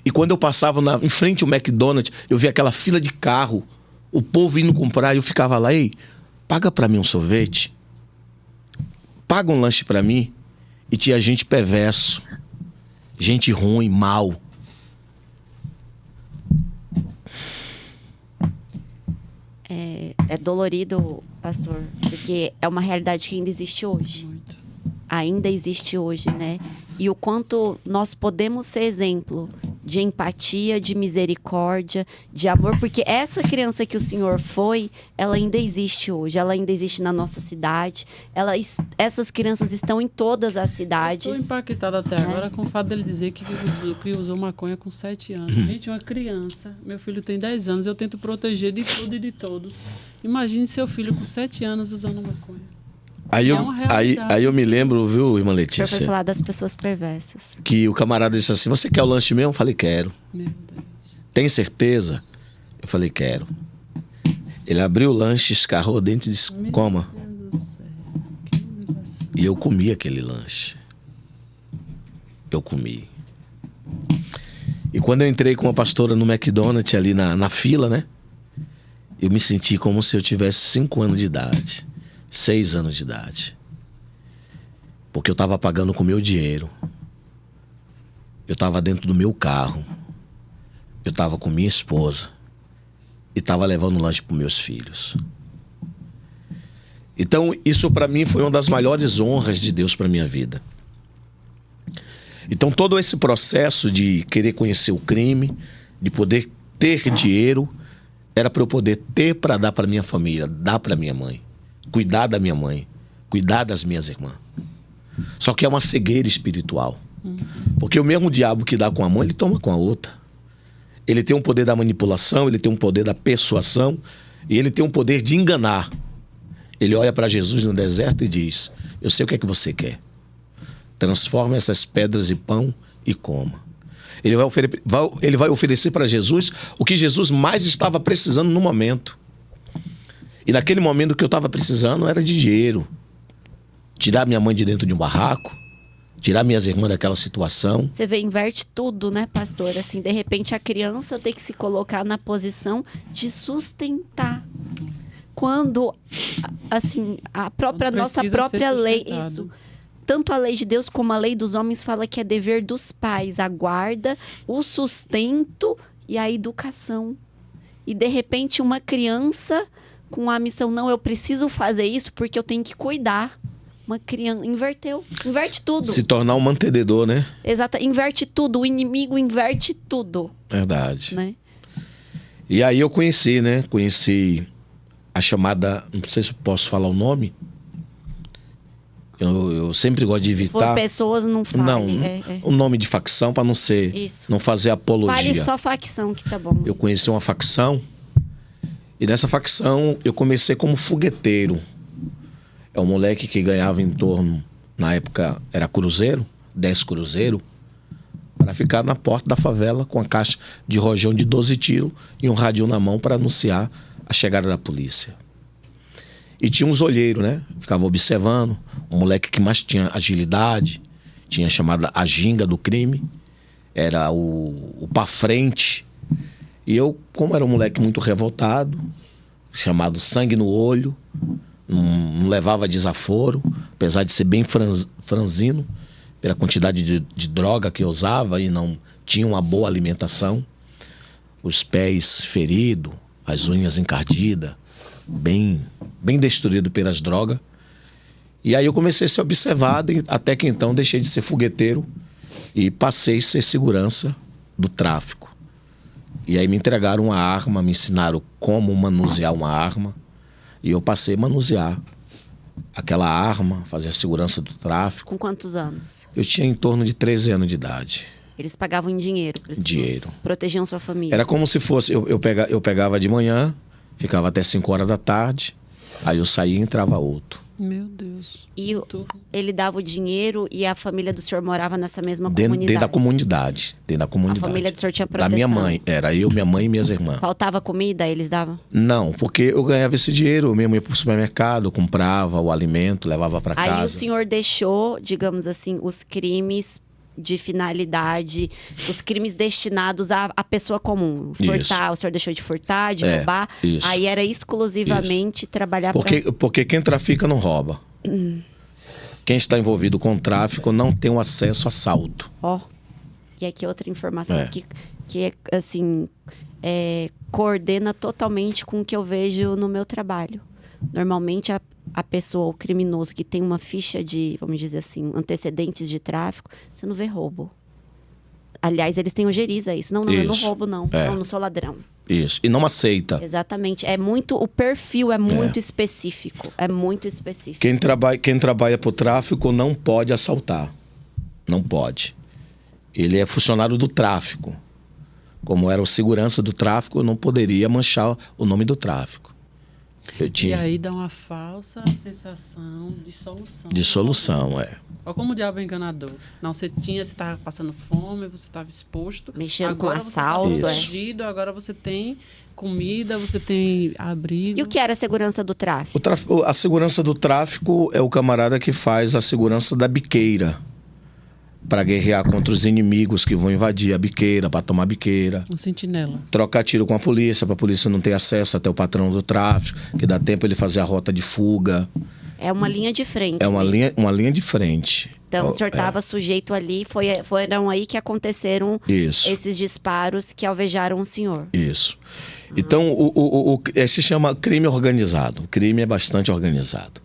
E quando eu passava em frente ao McDonald's, eu via aquela fila de carro, o povo indo comprar, e eu ficava lá: ei, paga pra mim um sorvete, paga um lanche pra mim. E tinha gente perverso, gente ruim, mal. É dolorido, pastor, porque é uma realidade que ainda existe hoje. Muito. Ainda existe hoje, né? E o quanto nós podemos ser exemplo de empatia, de misericórdia, de amor, porque essa criança que o Senhor foi, ela ainda existe hoje, ela ainda existe na nossa cidade, essas crianças estão em todas as cidades. Estou impactada até agora com o fato dele dizer que usou maconha com 7 anos. Gente, uma criança, meu filho tem 10 anos, eu tento proteger de tudo e de todos. Imagine seu filho com 7 anos usando maconha. Aí eu me lembro, viu, irmã O senhor Letícia, foi falar das pessoas perversas. que o camarada disse assim: você quer o lanche mesmo? Eu falei: quero. Meu Deus. Tem certeza? Eu falei: quero. Ele abriu o lanche, escarrou o dente e disse: coma. Meu Deus do céu. Que humilhação. E eu comi aquele lanche. Eu comi. E quando eu entrei com a pastora no McDonald's ali na fila, né? Eu me senti como se eu tivesse 5 anos de idade. 6 anos de idade. Porque eu estava pagando com o meu dinheiro. Eu estava dentro do meu carro. Eu estava com minha esposa. E estava levando lanche para meus filhos. Então, isso para mim foi uma das maiores honras de Deus para minha vida. Então, todo esse processo de querer conhecer o crime, de poder ter dinheiro, era para eu poder ter para dar para minha família, dar para minha mãe, cuidar da minha mãe, cuidar das minhas irmãs. Só que é uma cegueira espiritual. Porque o mesmo diabo que dá com a mão, ele toma com a outra. Ele tem um poder da manipulação, ele tem um poder da persuasão e ele tem um poder de enganar. Ele olha para Jesus no deserto e diz: eu sei o que é que você quer. Transforma essas pedras em pão e coma. Ele vai oferecer para Jesus o que Jesus mais estava precisando no momento. E naquele momento o que eu estava precisando era de dinheiro. Tirar minha mãe de dentro de um barraco, tirar minhas irmãs daquela situação. Você vê, inverte tudo, né, pastor? Assim, de repente a criança tem que se colocar na posição de sustentar. Quando, assim, nossa própria lei, isso, tanto a lei de Deus como a lei dos homens fala que é dever dos pais a guarda, o sustento e a educação. E de repente uma criança com a missão, não, eu preciso fazer isso porque eu tenho que cuidar. Uma criança inverte tudo. Se tornar um mantenedor, né? Exato, inverte tudo, o inimigo inverte tudo. Verdade. Né? E aí eu conheci a chamada, não sei se eu posso falar o nome. Eu sempre gosto de evitar. Por pessoas não fale. Não, o nome de facção para não ser, Isso. não fazer apologia. Fale só facção que tá bom. Eu conheci uma facção e nessa facção eu comecei como fogueteiro. É um moleque que ganhava em torno, na época era cruzeiro, 10 cruzeiro, para ficar na porta da favela com a caixa de rojão de 12 tiros e um radinho na mão para anunciar a chegada da polícia. E tinha uns olheiros, né? Ficava observando. Um moleque que mais tinha agilidade, tinha chamada a ginga do crime, era o pra frente, E eu, como era um moleque muito revoltado, chamado sangue no olho, não levava desaforo, apesar de ser bem franzino, pela quantidade de droga que eu usava e não tinha uma boa alimentação. Os pés feridos, as unhas encardidas, bem destruído pelas drogas. E aí eu comecei a ser observado, até que então deixei de ser fogueteiro e passei a ser segurança do tráfico. E aí me entregaram uma arma, me ensinaram como manusear uma arma. E eu passei a manusear aquela arma, fazer a segurança do tráfico. Com quantos anos? Eu tinha em torno de 13 anos de idade. Eles pagavam em dinheiro para isso? Dinheiro. Protegiam sua família? Era como se fosse, eu pegava de manhã, ficava até 5 horas da tarde, aí eu saía e entrava outro. Meu Deus. E ele dava o dinheiro e a família do senhor morava nessa mesma comunidade? Dentro da comunidade. A família do senhor tinha proteção? Da minha mãe. Era eu, minha mãe e minhas irmãs. Faltava comida, eles davam? Não, porque eu ganhava esse dinheiro. Eu mesmo ia pro supermercado, comprava o alimento, levava para casa. Aí o senhor deixou, digamos assim, os crimes de finalidade, os crimes destinados à pessoa comum. Furtar, o senhor deixou de furtar, de roubar. Isso. Aí era exclusivamente trabalhar para... Porque quem trafica não rouba. Quem está envolvido com tráfico não tem um acesso a assalto. E aqui outra informação que assim, coordena totalmente com o que eu vejo no meu trabalho. Normalmente a pessoa, o criminoso que tem uma ficha de, vamos dizer assim, antecedentes de tráfico, você não vê roubo. Aliás, eles têm ojeriza isso. Não, eu não roubo, não. Não sou ladrão. Isso. E não aceita. Exatamente. O perfil é muito específico. É muito específico. Quem trabalha pro tráfico não pode assaltar. Não pode. Ele é funcionário do tráfico. Como era o segurança do tráfico, eu não poderia manchar o nome do tráfico. E aí dá uma falsa sensação de solução. De solução, Olha como o diabo é enganador. Não, você estava passando fome, você estava exposto. Mexendo agora com assalto. Você protegido, agora você tem comida, você tem abrigo. E o que era a segurança do tráfico? A segurança do tráfico é o camarada que faz a segurança da biqueira. Para guerrear contra os inimigos que vão invadir a biqueira, para tomar a biqueira. Um sentinela. Trocar tiro com a polícia, para a polícia não ter acesso até o patrão do tráfico, que dá tempo ele fazer a rota de fuga. É uma linha de frente. É uma linha de frente. Então o senhor estava sujeito ali, foram aí que aconteceram esses disparos que alvejaram o senhor. Isso. Então se chama crime organizado. O crime é bastante organizado.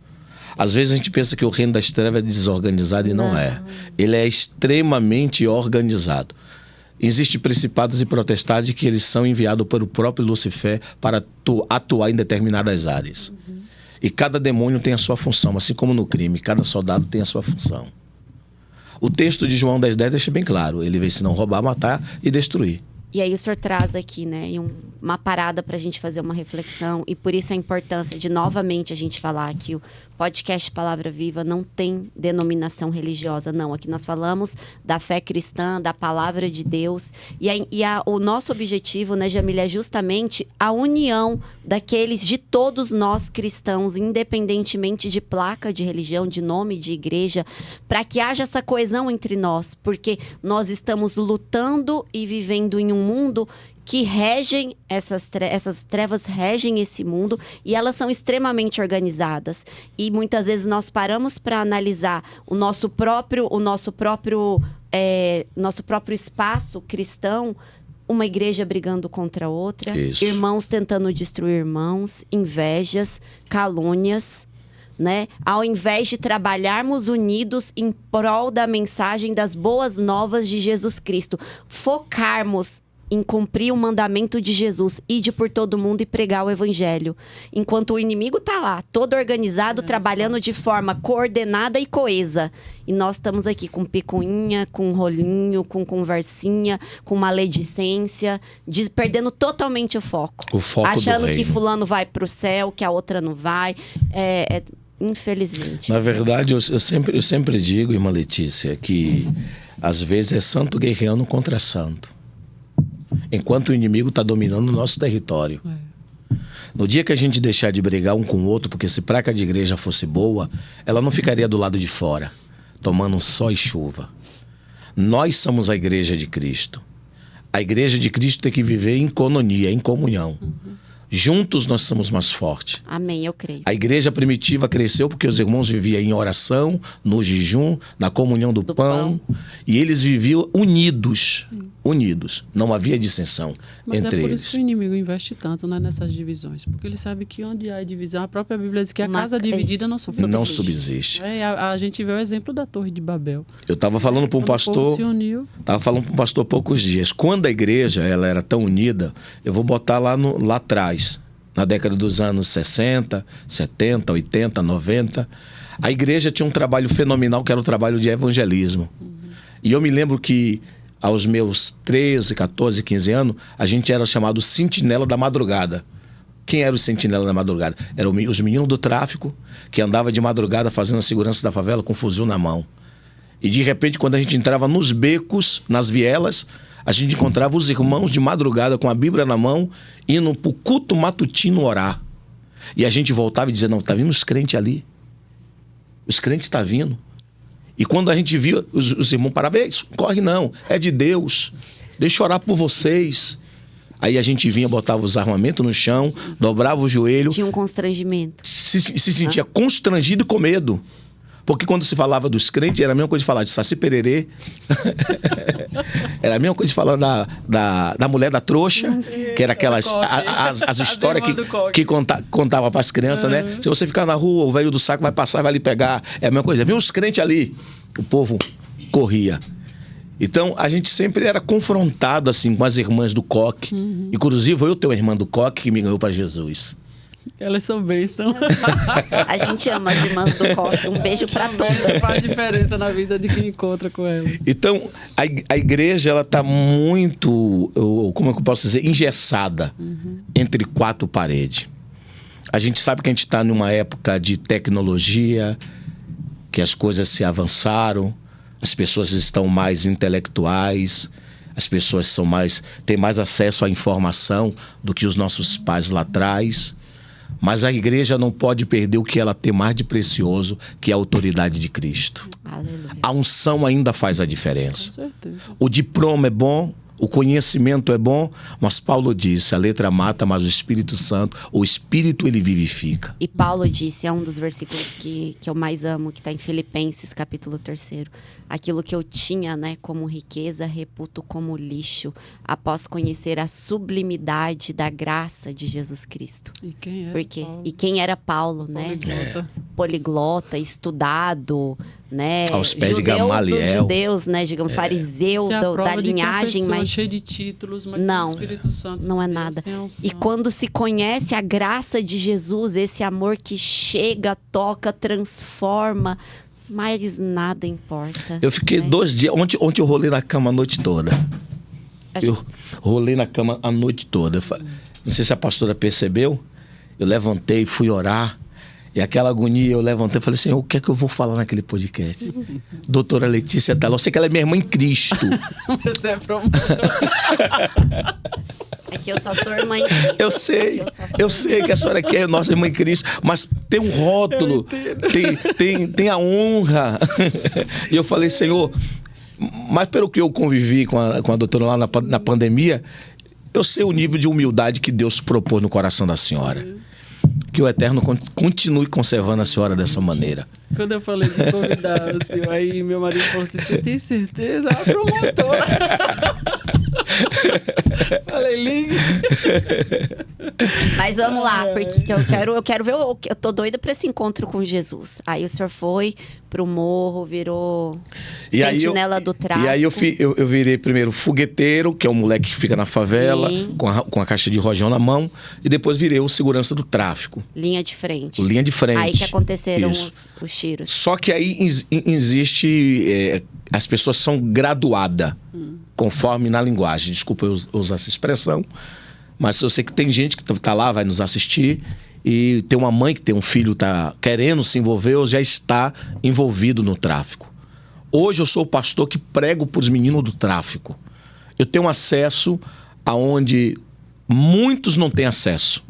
Às vezes a gente pensa que o reino das trevas é desorganizado e não é. Ele é extremamente organizado. Existem principados e potestades que eles são enviados pelo próprio Lucifer para atuar em determinadas áreas. E cada demônio tem a sua função, assim como no crime, cada soldado tem a sua função. O texto de João 10:10 deixa bem claro. Ele veio senão roubar, matar e destruir. E aí o senhor traz aqui, né, uma parada para a gente fazer uma reflexão. E por isso a importância de novamente a gente falar que o podcast Palavra Viva não tem denominação religiosa, não. Aqui nós falamos da fé cristã, da palavra de Deus. O nosso objetivo, né, Jamília, é justamente a união de todos nós cristãos, independentemente de placa de religião, de nome de igreja, para que haja essa coesão entre nós. Porque nós estamos lutando e vivendo em um mundo que essas trevas regem esse mundo e elas são extremamente organizadas. E muitas vezes nós paramos para analisar o nosso próprio espaço cristão, uma igreja brigando contra outra, irmãos tentando destruir irmãos, invejas, calúnias, né? Ao invés de trabalharmos unidos em prol da mensagem das boas novas de Jesus Cristo, focarmos em cumprir o mandamento de Jesus, ide por todo mundo e pregar o evangelho. Enquanto o inimigo tá lá, todo organizado, trabalhando de forma coordenada e coesa. E nós estamos aqui com picuinha, com rolinho, com conversinha, com maledicência, perdendo totalmente o foco. O foco achando do que reino. fulano vai pro céu, que a outra não vai. Infelizmente. Na verdade, eu sempre digo, irmã Letícia, que às vezes é santo guerreando contra santo. Enquanto o inimigo está dominando o nosso território. No dia que a gente deixar de brigar um com o outro, porque se praca de igreja fosse boa, ela não ficaria do lado de fora, tomando sol e chuva. Nós somos a igreja de Cristo. A igreja de Cristo tem que viver em coinonia, em comunhão. Juntos nós somos mais fortes. Amém, eu creio. A igreja primitiva cresceu porque os irmãos viviam em oração, no jejum, na comunhão do pão. E eles viviam unidos. Unidos. Não havia dissensão Mas entre é por eles. isso que o inimigo investe tanto, né, nessas divisões. Porque ele sabe que onde há divisão, a própria Bíblia diz que a casa dividida não subsiste. Não subsiste. A gente vê o exemplo da Torre de Babel. Eu estava falando para um Quando o pastor... povo se uniu. Estava falando para um pastor há poucos dias. Quando a igreja ela era tão unida, eu vou botar lá atrás, na década dos anos 60, 70, 80, 90, a igreja tinha um trabalho fenomenal que era o trabalho de evangelismo. E eu me lembro que aos meus 13, 14, 15 anos, a gente era chamado Sentinela da Madrugada. Quem era o Sentinela da Madrugada? Eram os meninos do tráfico que andavam de madrugada fazendo a segurança da favela com fuzil na mão. E de repente, quando a gente entrava nos becos, nas vielas, a gente encontrava os irmãos de madrugada com a Bíblia na mão, indo para o culto matutino orar. E a gente voltava e dizia, não, tá vindo os crentes ali. Os crentes estão vindo. E quando a gente via os irmãos, parabéns, corre não, é de Deus. Deixa eu orar por vocês. Aí a gente vinha, botava os armamentos no chão, dobrava o joelho. Tinha um constrangimento. Se sentia constrangido e com medo. Porque quando se falava dos crentes, era a mesma coisa de falar de Saci Pererê. Era a mesma coisa de falar da mulher da trouxa, que era aquelas as histórias que contava para as crianças, né? Se você ficar na rua, o velho do saco vai passar e vai lhe pegar. É a mesma coisa. Viu os crentes ali? O povo corria. Então, a gente sempre era confrontado assim com as irmãs do coque. Inclusive, eu tenho uma irmã do coque que me ganhou para Jesus. Elas são bênçãos. A gente ama as irmãs do coque. Um beijo para todas. Faz diferença na vida de quem encontra com elas. Então, a igreja, ela está muito, como é que eu posso dizer, engessada entre quatro paredes. A gente sabe que a gente está numa época de tecnologia, que as coisas se avançaram, as pessoas estão mais intelectuais, as pessoas têm mais acesso à informação do que os nossos pais lá atrás. Mas a igreja não pode perder o que ela tem mais de precioso, que é a autoridade de Cristo. Aleluia. A unção ainda faz a diferença. Com certeza. O diploma é bom, o conhecimento é bom, mas Paulo disse, a letra mata, mas o Espírito Santo, o Espírito ele vivifica. E Paulo disse, é um dos versículos que eu mais amo, que está em Filipenses, capítulo 3. Aquilo que eu tinha, né, como riqueza, reputo como lixo, após conhecer a sublimidade da graça de Jesus Cristo. E quem era Paulo? E quem era Paulo, né? Poliglota, estudado, né? Aos pés de Gamaliel. Dos judeus, né? Digamos, fariseu da linhagem, mas cheio de títulos, mas não, sem o Espírito Santo. não é nada. E quando se conhece a graça de Jesus, esse amor que chega, toca, transforma, mais nada importa. Eu fiquei 2 dias, ontem eu rolei na cama a noite toda. Eu rolei na cama a noite toda. Não sei se a pastora percebeu. Eu levantei, fui orar. E aquela agonia, eu levantei e falei assim, o que é que eu vou falar naquele podcast? Doutora Letícia tá lá. Eu sei que ela é minha irmã em Cristo. Você é promotor. Aqui eu só sou irmã em Cristo. Eu sei que a senhora aqui é nossa irmã em Cristo, mas tem um rótulo, tem a honra. E eu falei, Senhor, mas pelo que eu convivi com a doutora lá na pandemia, eu sei o nível de humildade que Deus propôs no coração da senhora. Que o Eterno continue conservando a senhora dessa maneira. Quando eu falei de convidar o senhor, aí meu marido falou assim, você tem certeza? A promotora. Falei, ligue. Mas vamos lá, porque eu quero ver, eu tô doida pra esse encontro com Jesus. Aí o senhor foi pro morro, virou sentinela do tráfico. E aí eu virei primeiro fogueteiro, que é o moleque que fica na favela, com a caixa de rojão na mão, e depois virei o segurança do tráfico. Linha de frente. Linha de frente. Aí que aconteceram os tiros. Só que aí existe... as pessoas são graduadas, conforme na linguagem. Desculpa eu usar essa expressão, mas eu sei que tem gente que tá lá, vai nos assistir, e tem uma mãe que tem um filho, tá querendo se envolver ou já está envolvido no tráfico. Hoje eu sou o pastor que prego para os meninos do tráfico. Eu tenho acesso aonde muitos não têm acesso.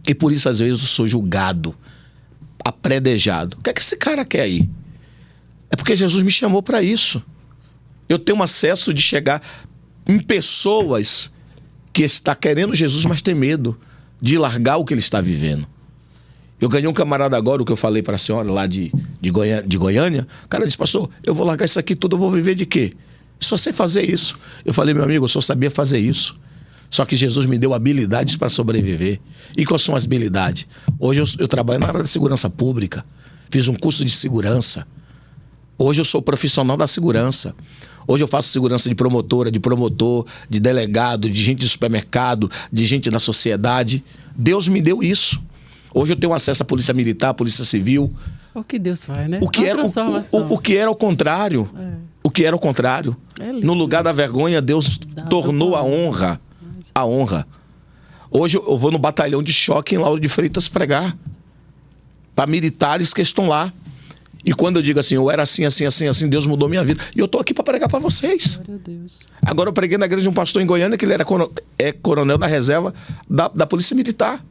E por isso, às vezes, eu sou julgado, apredejado. O que é que esse cara quer aí? É porque Jesus me chamou para isso. Eu tenho acesso de chegar em pessoas que está querendo Jesus, mas tem medo de largar o que ele está vivendo. Eu ganhei um camarada agora, o que eu falei para a senhora lá de Goiânia. O cara disse, pastor, eu vou largar isso aqui tudo, eu vou viver de quê? Eu só sei fazer isso. Eu falei, meu amigo, eu só sabia fazer isso. Só que Jesus me deu habilidades para sobreviver. E quais são as habilidades? Hoje eu trabalho na área da segurança pública. Fiz um curso de segurança. Hoje eu sou profissional da segurança. Hoje eu faço segurança de promotora, de promotor, de delegado, de gente de supermercado, de gente da sociedade. Deus me deu isso. Hoje eu tenho acesso à polícia militar, à polícia civil. O que Deus faz, né? O que era o contrário. O que era o contrário. No lugar da vergonha, Deus tornou a honra. A honra. Hoje eu vou no batalhão de choque em Lauro de Freitas pregar. Para militares que estão lá. E quando eu digo assim, eu era assim, assim, assim, assim, Deus mudou minha vida. E eu estou aqui para pregar para vocês. Glória a Deus. Agora eu preguei na igreja de um pastor em Goiânia, que ele era coronel da reserva da Polícia Militar.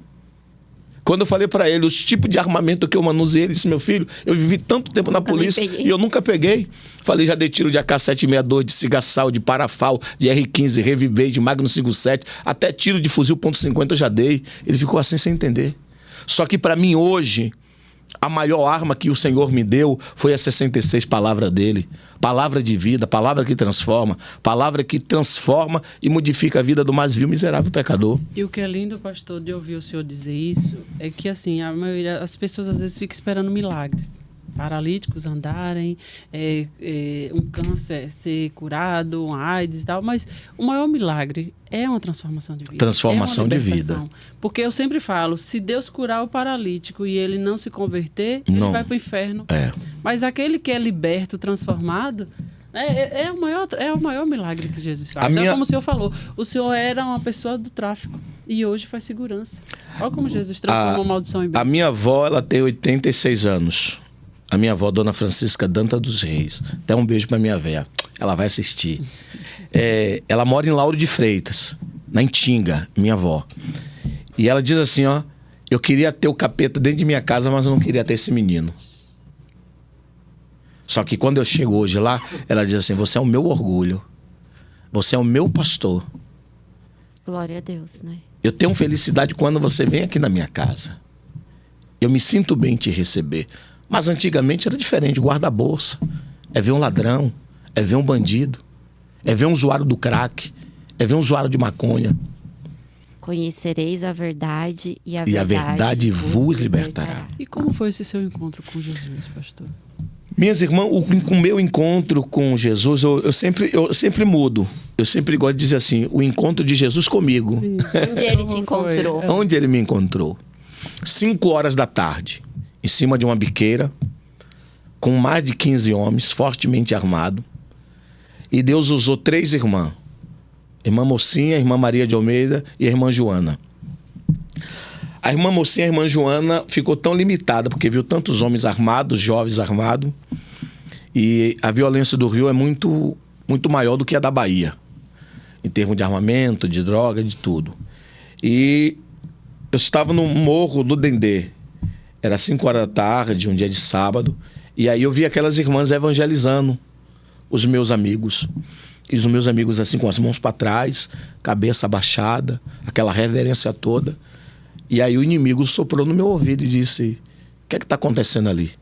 Quando eu falei para ele os tipos de armamento que eu manuseei, ele disse, meu filho, eu vivi tanto tempo na polícia e eu nunca peguei. Falei, já dei tiro de AK-762, de cigaçal, de parafal, de R-15, Revivei, de Magnum 57, até tiro de fuzil .50 eu já dei. Ele ficou assim sem entender. Só que para mim hoje, a maior arma que o Senhor me deu foi a 66 palavra dele. Palavra de vida, palavra que transforma e modifica a vida do mais vil miserável pecador. E o que é lindo, pastor, de ouvir o senhor dizer isso, é que assim, as pessoas às vezes ficam esperando milagres. Paralíticos andarem, um câncer ser curado, um AIDS e tal, mas o maior milagre é uma transformação de vida. Transformação de vida. Porque eu sempre falo, se Deus curar o paralítico e ele não se converter, ele vai para o inferno. Mas aquele que é liberto, transformado, é o maior milagre que Jesus faz. Então, como o senhor falou, o senhor era uma pessoa do tráfico e hoje faz segurança. Olha como Jesus transforma a maldição em bênção. A minha avó, ela tem 86 anos. A minha avó, Dona Francisca Danta dos Reis. Até um beijo pra minha véia. Ela vai assistir. Ela mora em Lauro de Freitas, na Itinga, minha avó. E ela diz assim, ó, eu queria ter o capeta dentro de minha casa, mas eu não queria ter esse menino. Só que quando eu chego hoje lá, ela diz assim, você é o meu orgulho. Você é o meu pastor. Glória a Deus, né? Eu tenho felicidade quando você vem aqui na minha casa. Eu me sinto bem em te receber. Mas antigamente era diferente, guarda-bolsa. É ver um ladrão, é ver um bandido, é ver um usuário do crack, é ver um usuário de maconha. Conhecereis a verdade e a verdade vos libertará. E como foi esse seu encontro com Jesus, pastor? Minhas irmãs, o meu encontro com Jesus, eu sempre mudo. Eu sempre gosto de dizer assim, o encontro de Jesus comigo. Onde ele te encontrou? Onde ele me encontrou? 5 horas da tarde. Em cima de uma biqueira, com mais de 15 homens, fortemente armados. E Deus usou 3 irmãs. A irmã Mocinha, a irmã Maria de Almeida e a irmã Joana. A irmã Mocinha e a irmã Joana ficou tão limitada, porque viu tantos homens armados, jovens armados. E a violência do Rio é muito, muito maior do que a da Bahia. Em termos de armamento, de droga, de tudo. E eu estava no Morro do Dendê. Era 5 horas da tarde, um dia de sábado. E aí eu vi aquelas irmãs evangelizando os meus amigos. E os meus amigos assim com as mãos para trás, cabeça abaixada, aquela reverência toda. E aí o inimigo soprou no meu ouvido e disse, o que é que está acontecendo ali?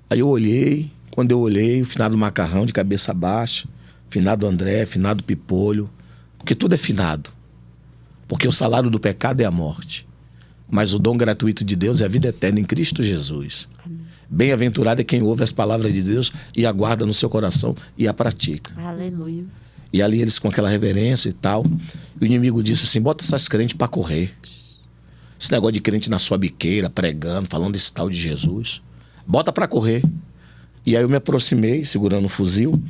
Aí eu olhei, quando eu olhei, o finado Macarrão de cabeça baixa, finado André, finado Pipolho, porque tudo é finado. Porque o salário do pecado é a morte. Mas o dom gratuito de Deus é a vida eterna em Cristo Jesus. Bem-aventurado é quem ouve as palavras de Deus e aguarda no seu coração e a pratica. Aleluia. E ali eles com aquela reverência e tal. E o inimigo disse assim, bota essas crentes para correr. Esse negócio de crente na sua biqueira, pregando, falando desse tal de Jesus. Bota para correr. E aí eu me aproximei, segurando o fuzil.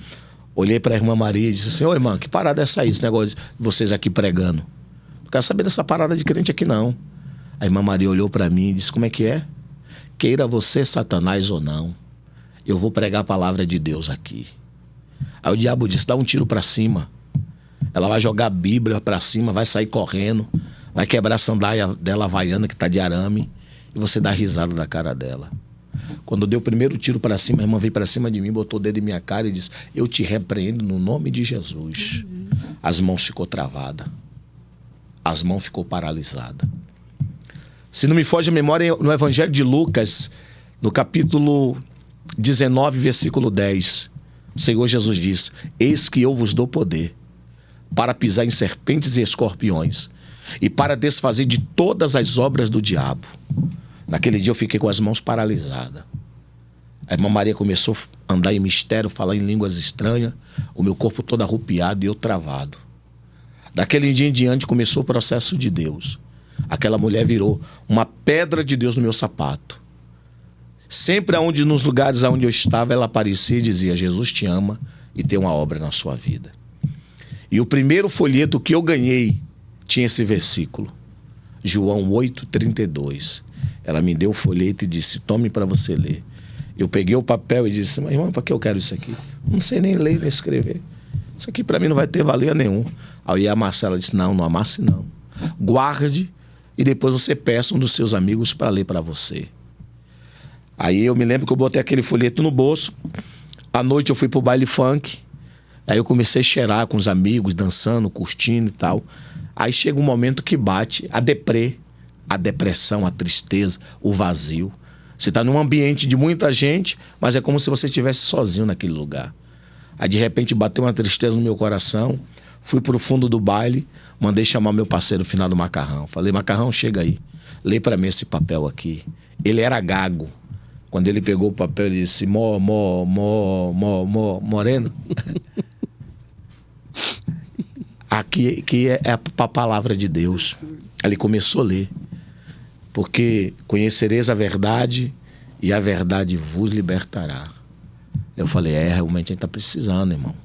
Olhei para a irmã Maria e disse assim, ô irmã, que parada é essa aí, esse negócio de vocês aqui pregando? Não quero saber dessa parada de crente aqui não. A irmã Maria olhou para mim e disse, como é que é? Queira você, Satanás, ou não, eu vou pregar a palavra de Deus aqui. Aí o diabo disse, dá um tiro para cima. Ela vai jogar a Bíblia para cima, vai sair correndo, vai quebrar a sandália dela havaiana que tá de arame, e você dá risada da cara dela. Quando eu dei o primeiro tiro para cima, a irmã veio para cima de mim, botou o dedo em minha cara e disse: eu te repreendo no nome de Jesus. As mãos ficou travada. As mãos ficou paralisada. Se não me foge a memória, no Evangelho de Lucas, no capítulo 19, versículo 10, o Senhor Jesus diz: eis que eu vos dou poder para pisar em serpentes e escorpiões e para desfazer de todas as obras do diabo. Naquele dia eu fiquei com as mãos paralisadas. A irmã Maria começou a andar em mistério, falar em línguas estranhas, o meu corpo todo arrupiado e eu travado. Daquele dia em diante começou o processo de Deus. Aquela mulher virou uma pedra de Deus no meu sapato. Sempre nos lugares onde eu estava, ela aparecia e dizia: Jesus te ama e tem uma obra na sua vida. E o primeiro folheto que eu ganhei tinha esse versículo, João 8:32. Ela me deu o folheto e disse: tome para você ler. Eu peguei o papel e disse: mas irmã, para que eu quero isso aqui? Não sei nem ler nem escrever. Isso aqui para mim não vai ter valia nenhum. Aí a Marcela disse: não amasse não. Guarde e depois você peça um dos seus amigos para ler para você. Aí eu me lembro que eu botei aquele folheto no bolso. À noite eu fui pro baile funk. Aí eu comecei a cheirar com os amigos, dançando, curtindo e tal. Aí chega um momento que bate a deprê, a depressão, a tristeza, o vazio. Você está num ambiente de muita gente, mas é como se você estivesse sozinho naquele lugar. Aí de repente bateu uma tristeza no meu coração. Fui pro fundo do baile, mandei chamar meu parceiro finado Macarrão. Falei: Macarrão, chega aí, lê para mim esse papel aqui. Ele era gago. Quando ele pegou o papel, ele disse: moreno. Aqui é a palavra de Deus. Ele começou a ler. Porque conhecereis a verdade e a verdade vos libertará. Eu falei: realmente a gente está precisando, irmão.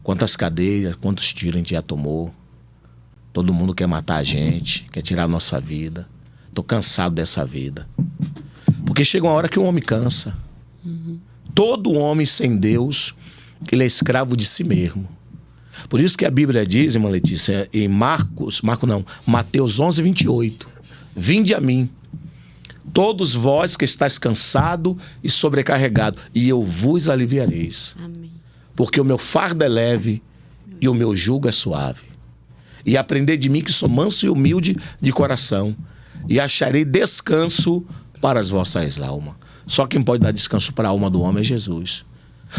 Quantas cadeias, quantos tiros a gente já tomou. Todo mundo quer matar a gente, quer tirar a nossa vida. Estou cansado dessa vida. Porque chega uma hora que o homem cansa. Todo homem sem Deus, ele é escravo de si mesmo. Por isso que a Bíblia diz, irmã Letícia, em Mateus 11:28, vinde a mim, todos vós que estáis cansado e sobrecarregado, e eu vos aliviareis. Amém. Porque o meu fardo é leve e o meu jugo é suave. E aprendei de mim, que sou manso e humilde de coração, e acharei descanso para as vossas almas. Só quem pode dar descanso para a alma do homem é Jesus.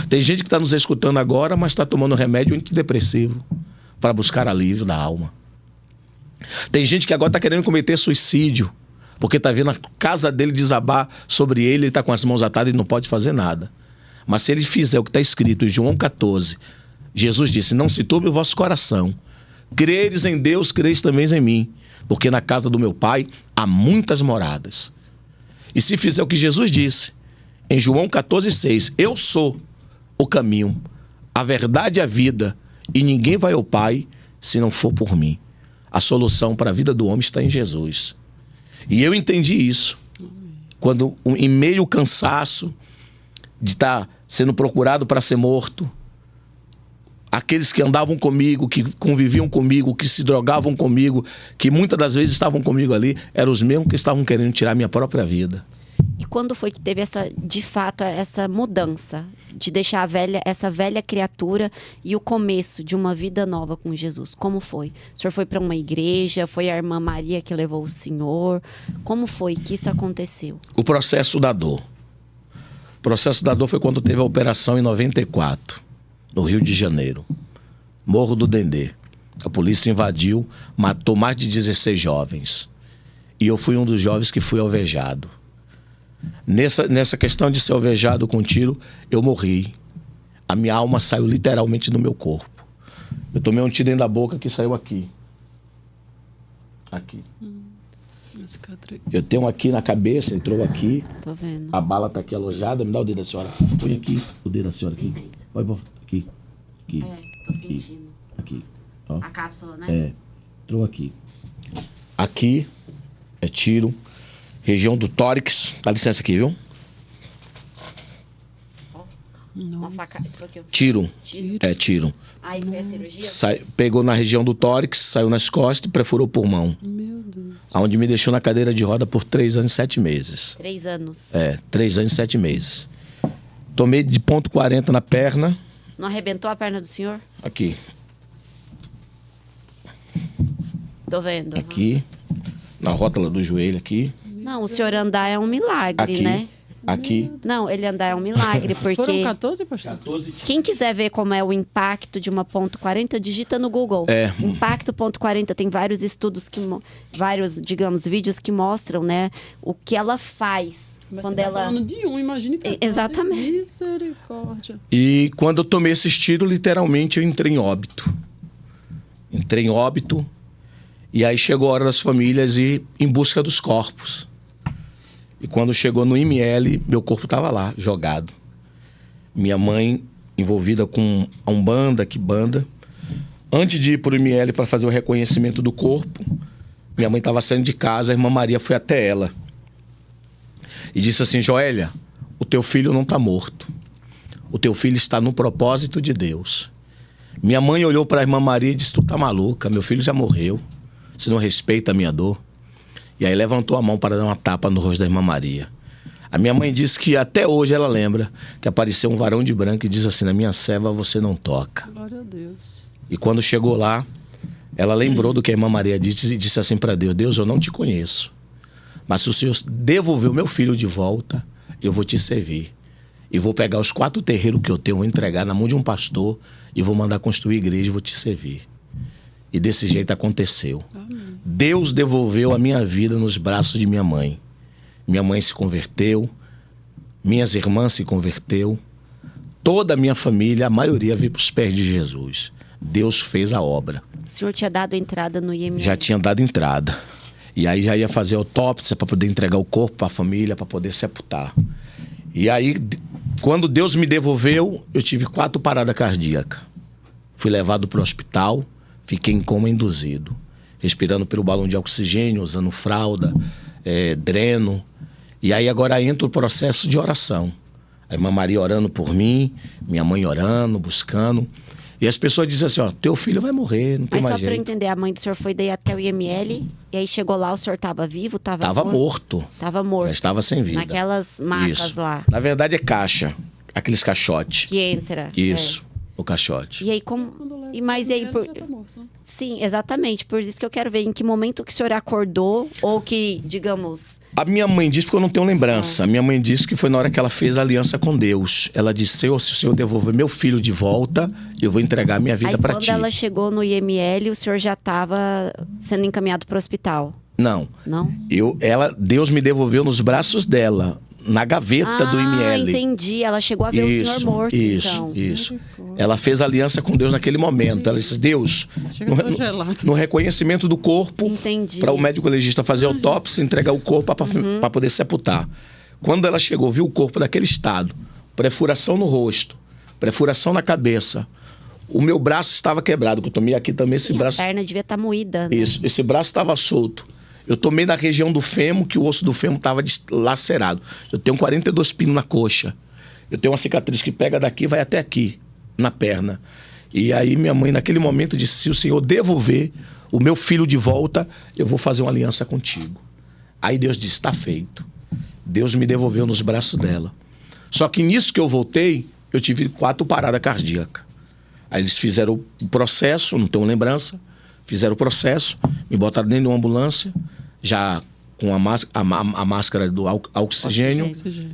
Tem gente que está nos escutando agora, mas está tomando remédio antidepressivo para buscar alívio da alma. Tem gente que agora está querendo cometer suicídio, porque está vendo a casa dele desabar sobre ele, ele está com as mãos atadas e não pode fazer nada. Mas se ele fizer o que está escrito em João 14, Jesus disse: não se turbe o vosso coração. Creres em Deus, creis também em mim, porque na casa do meu Pai há muitas moradas. E se fizer o que Jesus disse em João 14:6, eu sou o caminho, a verdade e a vida, e ninguém vai ao Pai se não for por mim. A solução para a vida do homem está em Jesus. E eu entendi isso. Quando, em meio ao cansaço de estar sendo procurado para ser morto, aqueles que andavam comigo, que conviviam comigo, que se drogavam comigo, que muitas das vezes estavam comigo ali, eram os mesmos que estavam querendo tirar minha própria vida. E quando foi que teve de fato, essa mudança de deixar essa velha criatura e o começo de uma vida nova com Jesus? Como foi? O senhor foi para uma igreja? Foi a irmã Maria que levou o senhor? Como foi que isso aconteceu? O processo da dor. O processo da dor foi quando teve a operação em 94, no Rio de Janeiro. Morro do Dendê. A polícia invadiu, matou mais de 16 jovens. E eu fui um dos jovens que fui alvejado. Nessa questão de ser alvejado com tiro, eu morri. A minha alma saiu literalmente do meu corpo. Eu tomei um tiro dentro da boca que saiu aqui. Aqui. Eu tenho um aqui na cabeça, entrou aqui. Tô vendo. A bala tá aqui alojada. Me dá o dedo da senhora. Põe aqui o dedo da senhora aqui. Licença. Vai, aqui. Aqui. Tô aqui. sentindo. Aqui. Ó. A cápsula, né? Entrou aqui. Aqui é tiro. Região do tórax. Dá licença aqui, viu? Uma faca. Tiro. Tiro. É tiro. Aí foi a cirurgia? Pegou na região do tórax, saiu nas costas e perfurou o pulmão. Meu Deus. Onde me deixou na cadeira de roda por 3 anos e 7 meses. 3 anos. 3 anos e 7 meses. Tomei de ponto 40 na perna. Não arrebentou a perna do senhor? Aqui. Tô vendo. Aqui. Na rótula do joelho aqui. Não, o senhor andar é um milagre, Aqui. né? Aqui. Não, ele andar é um milagre, Foram porque 14, pastor? 14 quem quiser ver como é o impacto de uma ponto 40, digita no Google. Impacto ponto 40, tem vários estudos, vários, digamos, vídeos que mostram, né, o que ela faz. Mas quando você tá ela... falando de imagine 14. Exatamente. Misericórdia. E quando eu tomei esse tiro, literalmente eu entrei em óbito. Entrei em óbito. E aí chegou a hora das famílias ir em busca dos corpos. E quando chegou no IML, meu corpo estava lá, jogado. Minha mãe envolvida com a Umbanda, Quimbanda. Antes de ir para o IML para fazer o reconhecimento do corpo, minha mãe estava saindo de casa, a irmã Maria foi até ela. E disse assim: Joélia, o teu filho não está morto. O teu filho está no propósito de Deus. Minha mãe olhou para a irmã Maria e disse: tu tá maluca, meu filho já morreu. Você não respeita a minha dor. E aí levantou a mão para dar uma tapa no rosto da irmã Maria. A minha mãe disse que até hoje ela lembra que apareceu um varão de branco e diz assim: na minha serva você não toca. Glória a Deus. E quando chegou lá, ela lembrou do que a irmã Maria disse e disse assim para Deus: Deus, eu não te conheço. Mas se o Senhor devolver o meu filho de volta, eu vou te servir. E vou pegar os 4 terreiros que eu tenho, vou entregar na mão de um pastor e vou mandar construir igreja e vou te servir. E desse jeito aconteceu. Amém. Deus devolveu a minha vida nos braços de minha mãe. Minha mãe se converteu, minhas irmãs se converteu, toda a minha família, a maioria veio para os pés de Jesus. Deus fez a obra. O senhor tinha dado entrada no IML? Já tinha dado entrada. E aí já ia fazer autópsia para poder entregar o corpo para a família, para poder sepultar. E aí, quando Deus me devolveu, eu tive 4 paradas cardíacas. Fui levado para o hospital, fiquei em coma induzido. Respirando pelo balão de oxigênio, usando fralda, dreno. E aí agora entra o processo de oração. A irmã Maria orando por mim, minha mãe orando, buscando. E as pessoas dizem assim: ó, teu filho vai morrer, não tem Mas mais só para eu jeito. entender, a mãe do senhor foi daí até o IML, e aí chegou lá, o senhor estava vivo? Tava morto. Tava morto. Já estava sem vida. Naquelas macas Isso. lá. Na verdade é caixa, aqueles caixotes. Que entra. Isso, o caixote. E aí, como... Mas e aí, Ele já tá morto, né? Sim, exatamente. Por isso que eu quero ver em que momento que o senhor acordou, ou que, digamos... A minha mãe disse, porque eu não tenho lembrança, a minha mãe disse que foi na hora que ela fez a aliança com Deus. Ela disse: Senhor, se o Senhor devolver meu filho de volta, eu vou entregar a minha vida Aí para quando ti. ela chegou no IML, o senhor já estava sendo encaminhado para o hospital, Não. não? Deus me devolveu nos braços dela, na gaveta do IML. Entendi. Ela chegou a ver o senhor morto, então. Isso. Ela fez aliança com Deus naquele momento. Ela disse: Deus, Chega até gelado. no reconhecimento do corpo, Entendi. para o médico legista fazer autópsia, entregar o corpo para poder sepultar. Quando ela chegou, viu o corpo daquele estado, perfuração no rosto, perfuração na cabeça. O meu braço estava quebrado, que eu tomei aqui também esse braço. A perna devia estar moída, né? Isso, esse braço estava solto. Eu tomei na região do fêmur, que o osso do fêmur estava lacerado. Eu tenho 42 pinos na coxa. Eu tenho uma cicatriz que pega daqui e vai até aqui, na perna. E aí minha mãe, naquele momento, disse: se o Senhor devolver o meu filho de volta, eu vou fazer uma aliança contigo. Aí Deus disse: está feito. Deus me devolveu nos braços dela. Só que nisso que eu voltei, eu tive 4 paradas cardíacas. Aí eles fizeram o processo, não tenho lembrança, fizeram o processo, me botaram dentro de uma ambulância, já com a máscara do oxigênio,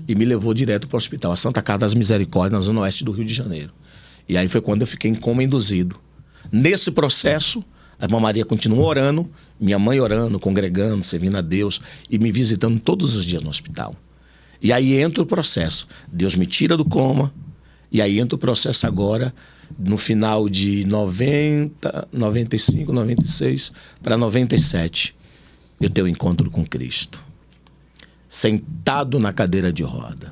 e me levou direto para o hospital, a Santa Casa das Misericórdias, na zona oeste do Rio de Janeiro. E aí foi quando eu fiquei em coma induzido. Nesse processo, a irmã Maria continuou orando, minha mãe orando, congregando, servindo a Deus e me visitando todos os dias no hospital. E aí entra o processo. Deus me tira do coma, e aí entra o processo agora, no final de 90, 95, 96 para 97. Eu tenho um encontro com Cristo. Sentado na cadeira de roda.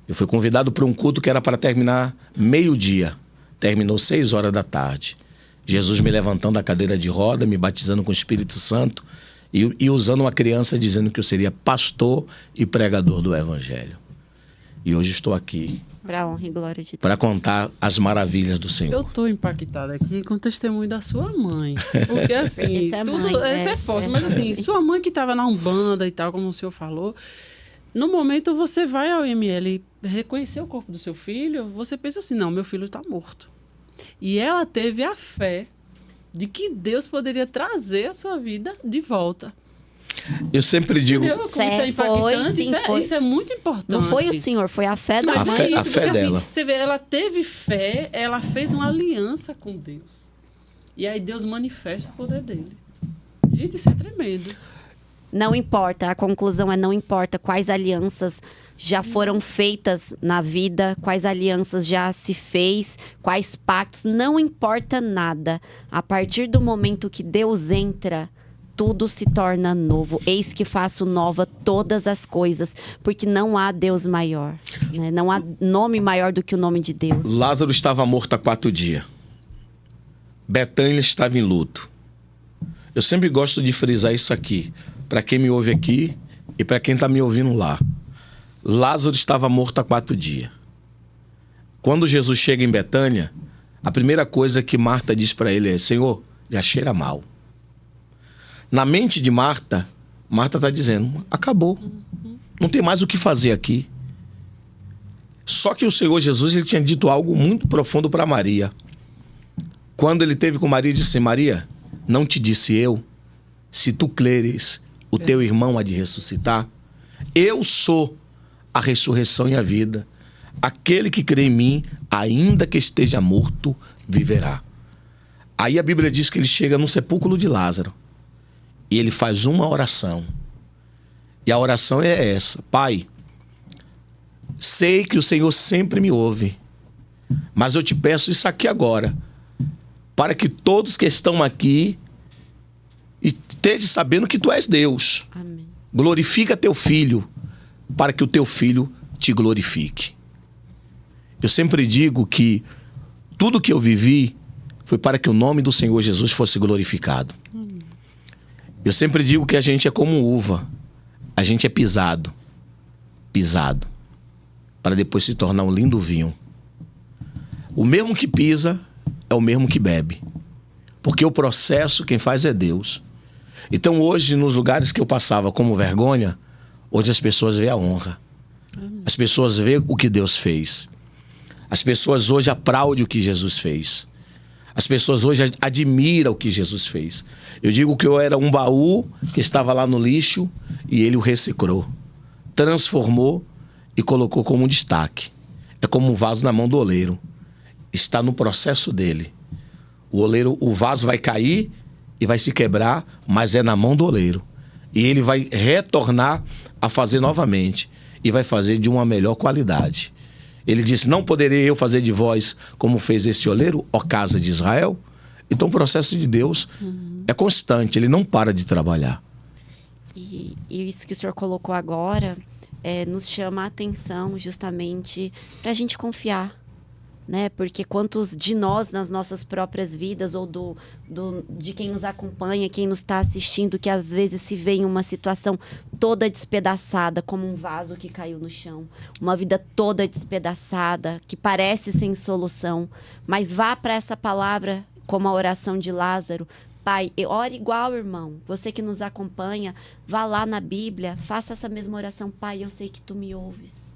Eu fui convidado para um culto que era para terminar meio-dia. Terminou 6 horas da tarde. Jesus me levantando da cadeira de roda, me batizando com o Espírito Santo e usando uma criança dizendo que eu seria pastor e pregador do Evangelho. E hoje estou aqui. Para honra e glória de Deus. Para contar as maravilhas do Eu Senhor. estou impactada aqui com o testemunho da sua mãe. Porque assim, Porque isso é tudo, mãe, isso é forte. Mas assim, sua mãe que estava na Umbanda e tal, como o senhor falou, no momento você vai ao IML reconhecer o corpo do seu filho, você pensa assim, não, meu filho está morto. E ela teve a fé de que Deus poderia trazer a sua vida de volta. Eu sempre digo... Entendeu? Como isso é impactante, isso é muito importante. Não foi o senhor, foi a fé da Mas mãe. é a isso, fé porque, dela. Assim, você vê, ela teve fé, ela fez uma aliança com Deus. E aí Deus manifesta o poder dele. Gente, isso é tremendo. Não importa, a conclusão é não importa quais alianças já foram feitas na vida, quais alianças já se fez, quais pactos, não importa nada. A partir do momento que Deus entra, tudo se torna novo. Eis que faço nova todas as coisas, porque não há Deus maior, né? Não há nome maior do que o nome de Deus. Lázaro estava morto há 4 dias. Betânia estava em luto. Eu sempre gosto de frisar isso aqui, para quem me ouve aqui e para quem está me ouvindo lá. Lázaro estava morto há 4 dias. Quando Jesus chega em Betânia, a primeira coisa que Marta diz para ele é: Senhor, já cheira mal. Na mente de Marta, Marta está dizendo: acabou. Não tem mais o que fazer aqui. Só que o Senhor Jesus, ele tinha dito algo muito profundo para Maria. Quando ele teve com Maria, disse: Maria, não te disse eu, se tu creres, o teu irmão há de ressuscitar? Eu sou a ressurreição e a vida. Aquele que crê em mim, ainda que esteja morto, viverá. Aí a Bíblia diz que ele chega no sepulcro de Lázaro. E ele faz uma oração. E a oração é essa: Pai, sei que o Senhor sempre me ouve, mas eu te peço isso aqui agora, para que todos que estão aqui estejam sabendo que tu és Deus. Amém. Glorifica teu filho, para que o teu filho te glorifique. Eu sempre digo que tudo que eu vivi foi para que o nome do Senhor Jesus fosse glorificado. Eu sempre digo que a gente é como uva. A gente é pisado, para depois se tornar um lindo vinho. O mesmo que pisa é o mesmo que bebe, porque o processo quem faz é Deus. Então hoje, nos lugares que eu passava como vergonha, hoje as pessoas veem a honra. As pessoas veem o que Deus fez. As pessoas hoje aplaudem o que Jesus fez. As pessoas hoje admiram o que Jesus fez. Eu digo que eu era um baú que estava lá no lixo e ele o reciclou, transformou e colocou como um destaque. É como um vaso na mão do oleiro. Está no processo dele. O vaso vai cair e vai se quebrar, mas é na mão do oleiro. E ele vai retornar a fazer novamente e vai fazer de uma melhor qualidade. Ele disse: não poderei eu fazer de vós como fez este oleiro, ó casa de Israel? Então o processo de Deus é constante, ele não para de trabalhar. E isso que o senhor colocou agora nos chama a atenção justamente para a gente confiar, né? Porque quantos de nós nas nossas próprias vidas ou de quem nos acompanha, quem nos está assistindo, que às vezes se vê em uma situação toda despedaçada, como um vaso que caiu no chão, uma vida toda despedaçada, que parece sem solução, mas vá para essa palavra como a oração de Lázaro. Pai, ore igual, irmão. Você que nos acompanha, vá lá na Bíblia, faça essa mesma oração. Pai, eu sei que tu me ouves.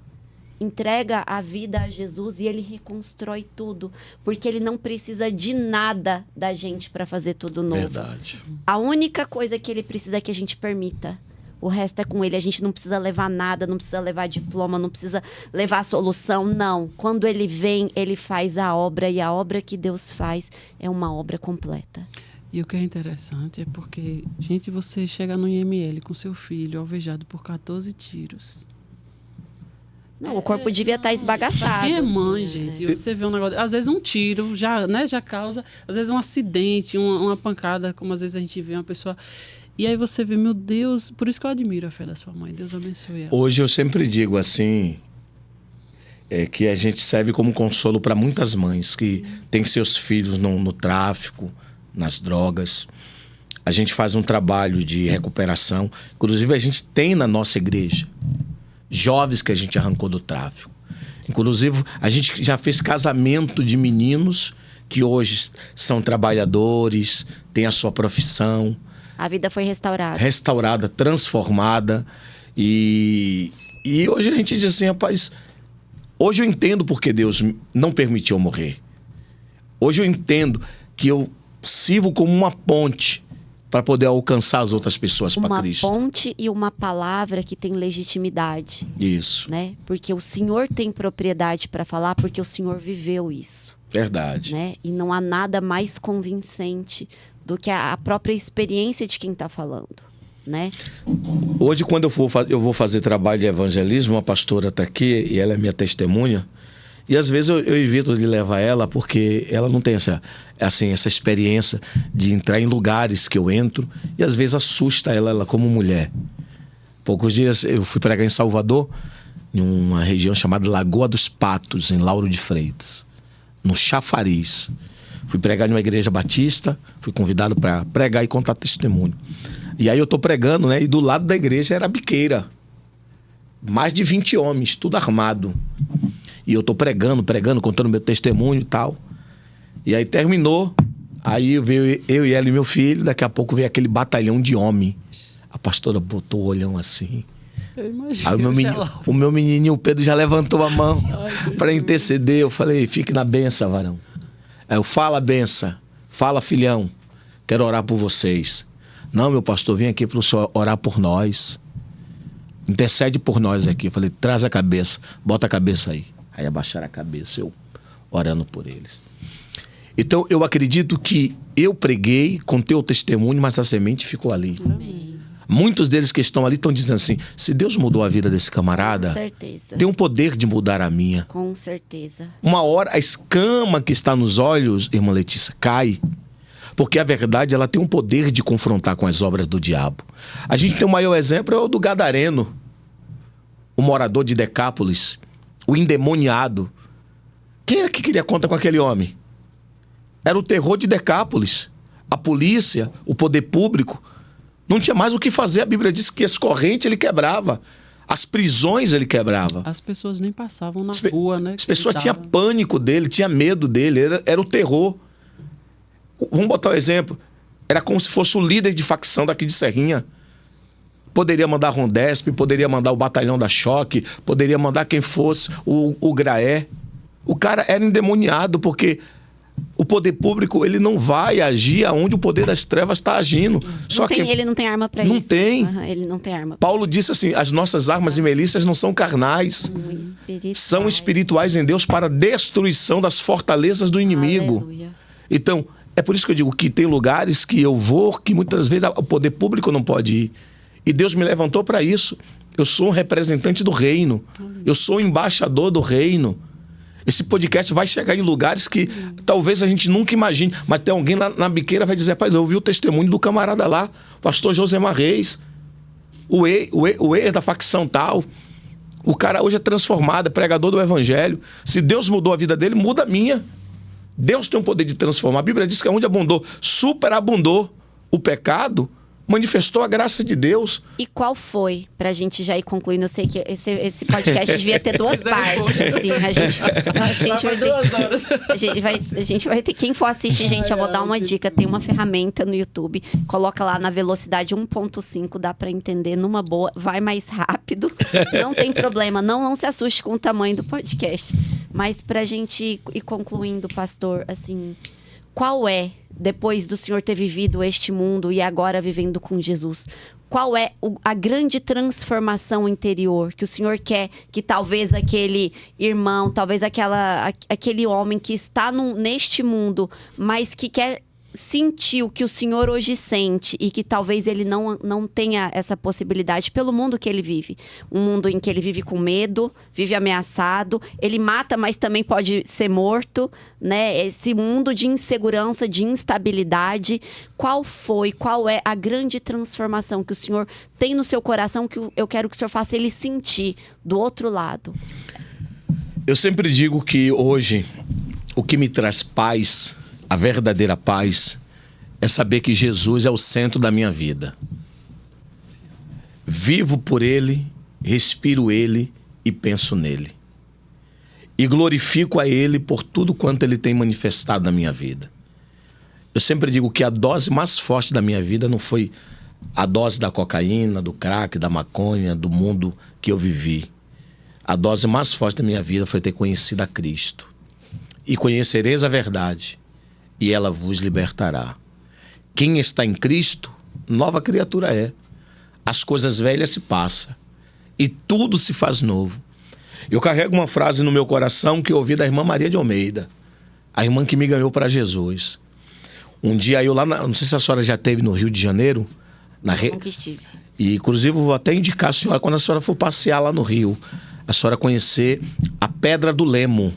Entrega a vida a Jesus e ele reconstrói tudo, porque ele não precisa de nada da gente para fazer tudo novo. Verdade. A única coisa que ele precisa é que a gente permita. O resto é com ele. A gente não precisa levar nada, não precisa levar diploma, não precisa levar solução, não. Quando ele vem, ele faz a obra, e a obra que Deus faz é uma obra completa. E o que é interessante é porque, gente, você chega no IML com seu filho alvejado por 14 tiros. Não, o corpo devia estar esbagaçado. Quem é mãe, assim, né? gente? E você vê um negócio... Às vezes um tiro já causa... Às vezes um acidente, uma pancada, como às vezes a gente vê uma pessoa... E aí você vê, meu Deus... Por isso que eu admiro a fé da sua mãe. Deus abençoe ela. Hoje eu sempre digo assim... que a gente serve como consolo para muitas mães que têm seus filhos no tráfico, nas drogas. A gente faz um trabalho de recuperação. Inclusive, a gente tem na nossa igreja jovens que a gente arrancou do tráfico. Inclusive, a gente já fez casamento de meninos que hoje são trabalhadores, têm a sua profissão. A vida foi restaurada. Restaurada, transformada. E hoje a gente diz assim, rapaz, hoje eu entendo porque Deus não permitiu eu morrer. Hoje eu entendo que eu sirvo como uma ponte para poder alcançar as outras pessoas para Cristo. Uma ponte e uma palavra que tem legitimidade. Isso. Né? Porque o Senhor tem propriedade para falar, porque o Senhor viveu isso. Verdade. Né? E não há nada mais convincente do que a própria experiência de quem está falando. Né? Hoje, quando eu vou fazer trabalho de evangelismo, a pastora está aqui e ela é minha testemunha. E às vezes eu evito de levar ela porque ela não tem essa experiência de entrar em lugares que eu entro e às vezes assusta ela como mulher. Poucos dias eu fui pregar em Salvador, em uma região chamada Lagoa dos Patos, em Lauro de Freitas, no Chafariz. Fui pregar em uma igreja batista, fui convidado para pregar e contar testemunho. E aí eu tô pregando, né? E do lado da igreja era a biqueira. Mais de 20 homens, tudo armado. E eu tô pregando, contando meu testemunho e tal. E aí terminou. Aí veio eu e ela e meu filho. Daqui a pouco veio aquele batalhão de homem. A pastora botou o olhão assim. Eu imagino. Aí o meu menininho, o Pedro, já levantou a mão para interceder. Eu falei, fique na benção, varão. Aí eu, fala, benção. Fala, filhão. Quero orar por vocês. Não, meu pastor, vem aqui para o senhor orar por nós. Intercede por nós aqui. Eu falei, traz a cabeça. Bota a cabeça aí. Aí abaixaram a cabeça, eu orando por eles. Então, eu acredito que eu preguei, contei o testemunho, mas a semente ficou ali. Amém. Muitos deles que estão ali estão dizendo assim, se Deus mudou a vida desse camarada, Com certeza. tem um poder de mudar a minha. Com certeza. Uma hora, a escama que está nos olhos, irmã Letícia, cai. Porque a verdade, ela tem um poder de confrontar com as obras do diabo. A gente tem o maior exemplo, é o do Gadareno, o morador de Decápolis, o endemoniado. Quem é que queria conta com aquele homem? Era o terror de Decápolis. A polícia, o poder público, não tinha mais o que fazer. A Bíblia diz que as correntes ele quebrava. As prisões ele quebrava. As pessoas nem passavam na rua, né? As pessoas tinham pânico dele, tinham medo dele. Era o terror. Vamos botar um exemplo. Era como se fosse o líder de facção daqui de Serrinha. Poderia mandar a Rondesp, poderia mandar o Batalhão da Choque, poderia mandar quem fosse, o Graé. O cara era endemoniado porque o poder público ele não vai agir aonde o poder das trevas está agindo. Ele não tem arma para isso. Não tem. Ele não tem arma. Paulo disse assim, as nossas armas e milícias não são carnais. São espirituais em Deus para destruição das fortalezas do inimigo. Aleluia. Então, é por isso que eu digo que tem lugares que eu vou que muitas vezes o poder público não pode ir. E Deus me levantou para isso. Eu sou um representante do reino. Eu sou um embaixador do reino. Esse podcast vai chegar em lugares que talvez a gente nunca imagine. Mas tem alguém lá na biqueira que vai dizer, rapaz, eu ouvi o testemunho do camarada lá, o pastor Josemar Reis, o ex da facção tal. O cara hoje é transformado, é pregador do evangelho. Se Deus mudou a vida dele, muda a minha. Deus tem o poder de transformar. A Bíblia diz que onde abundou, superabundou o pecado, manifestou a graça de Deus. E qual foi, pra gente já ir concluindo? Eu sei que esse podcast devia ter duas partes. Assim, a gente vai ter... Quem for assistir, gente, eu vou dar uma dica. Tem uma ferramenta no YouTube. Coloca lá na velocidade 1.5. Dá pra entender numa boa. Vai mais rápido. Não tem problema. Não se assuste com o tamanho do podcast. Mas pra gente ir concluindo, pastor, assim... Qual é, depois do senhor ter vivido este mundo e agora vivendo com Jesus, qual é a grande transformação interior que o senhor quer que talvez aquele irmão, talvez aquele homem que está neste mundo, mas que quer sentir o que o senhor hoje sente e que talvez ele não tenha essa possibilidade pelo mundo que ele vive. Um mundo em que ele vive com medo, vive ameaçado, ele mata, mas também pode ser morto, né? Esse mundo de insegurança, de instabilidade. Qual é a grande transformação que o senhor tem no seu coração que eu quero que o senhor faça ele sentir do outro lado? Eu sempre digo que hoje o que me traz paz, a verdadeira paz, é saber que Jesus é o centro da minha vida. Vivo por Ele, respiro Ele e penso nele. e glorifico a Ele por tudo quanto Ele tem manifestado na minha vida. Eu sempre digo que a dose mais forte da minha vida não foi a dose da cocaína, do crack, da maconha, do mundo que eu vivi. A dose mais forte da minha vida foi ter conhecido a Cristo. E conhecereis a verdade, e ela vos libertará. Quem está em Cristo, nova criatura é. As coisas velhas se passam, e tudo se faz novo. Eu carrego uma frase no meu coração que eu ouvi da irmã Maria de Almeida, a irmã que me ganhou para Jesus. Um dia eu lá, não sei se a senhora já esteve no Rio de Janeiro. Nunca estive. E inclusive eu vou até indicar a senhora, quando a senhora for passear lá no Rio, a senhora conhecer a Pedra do Lemo.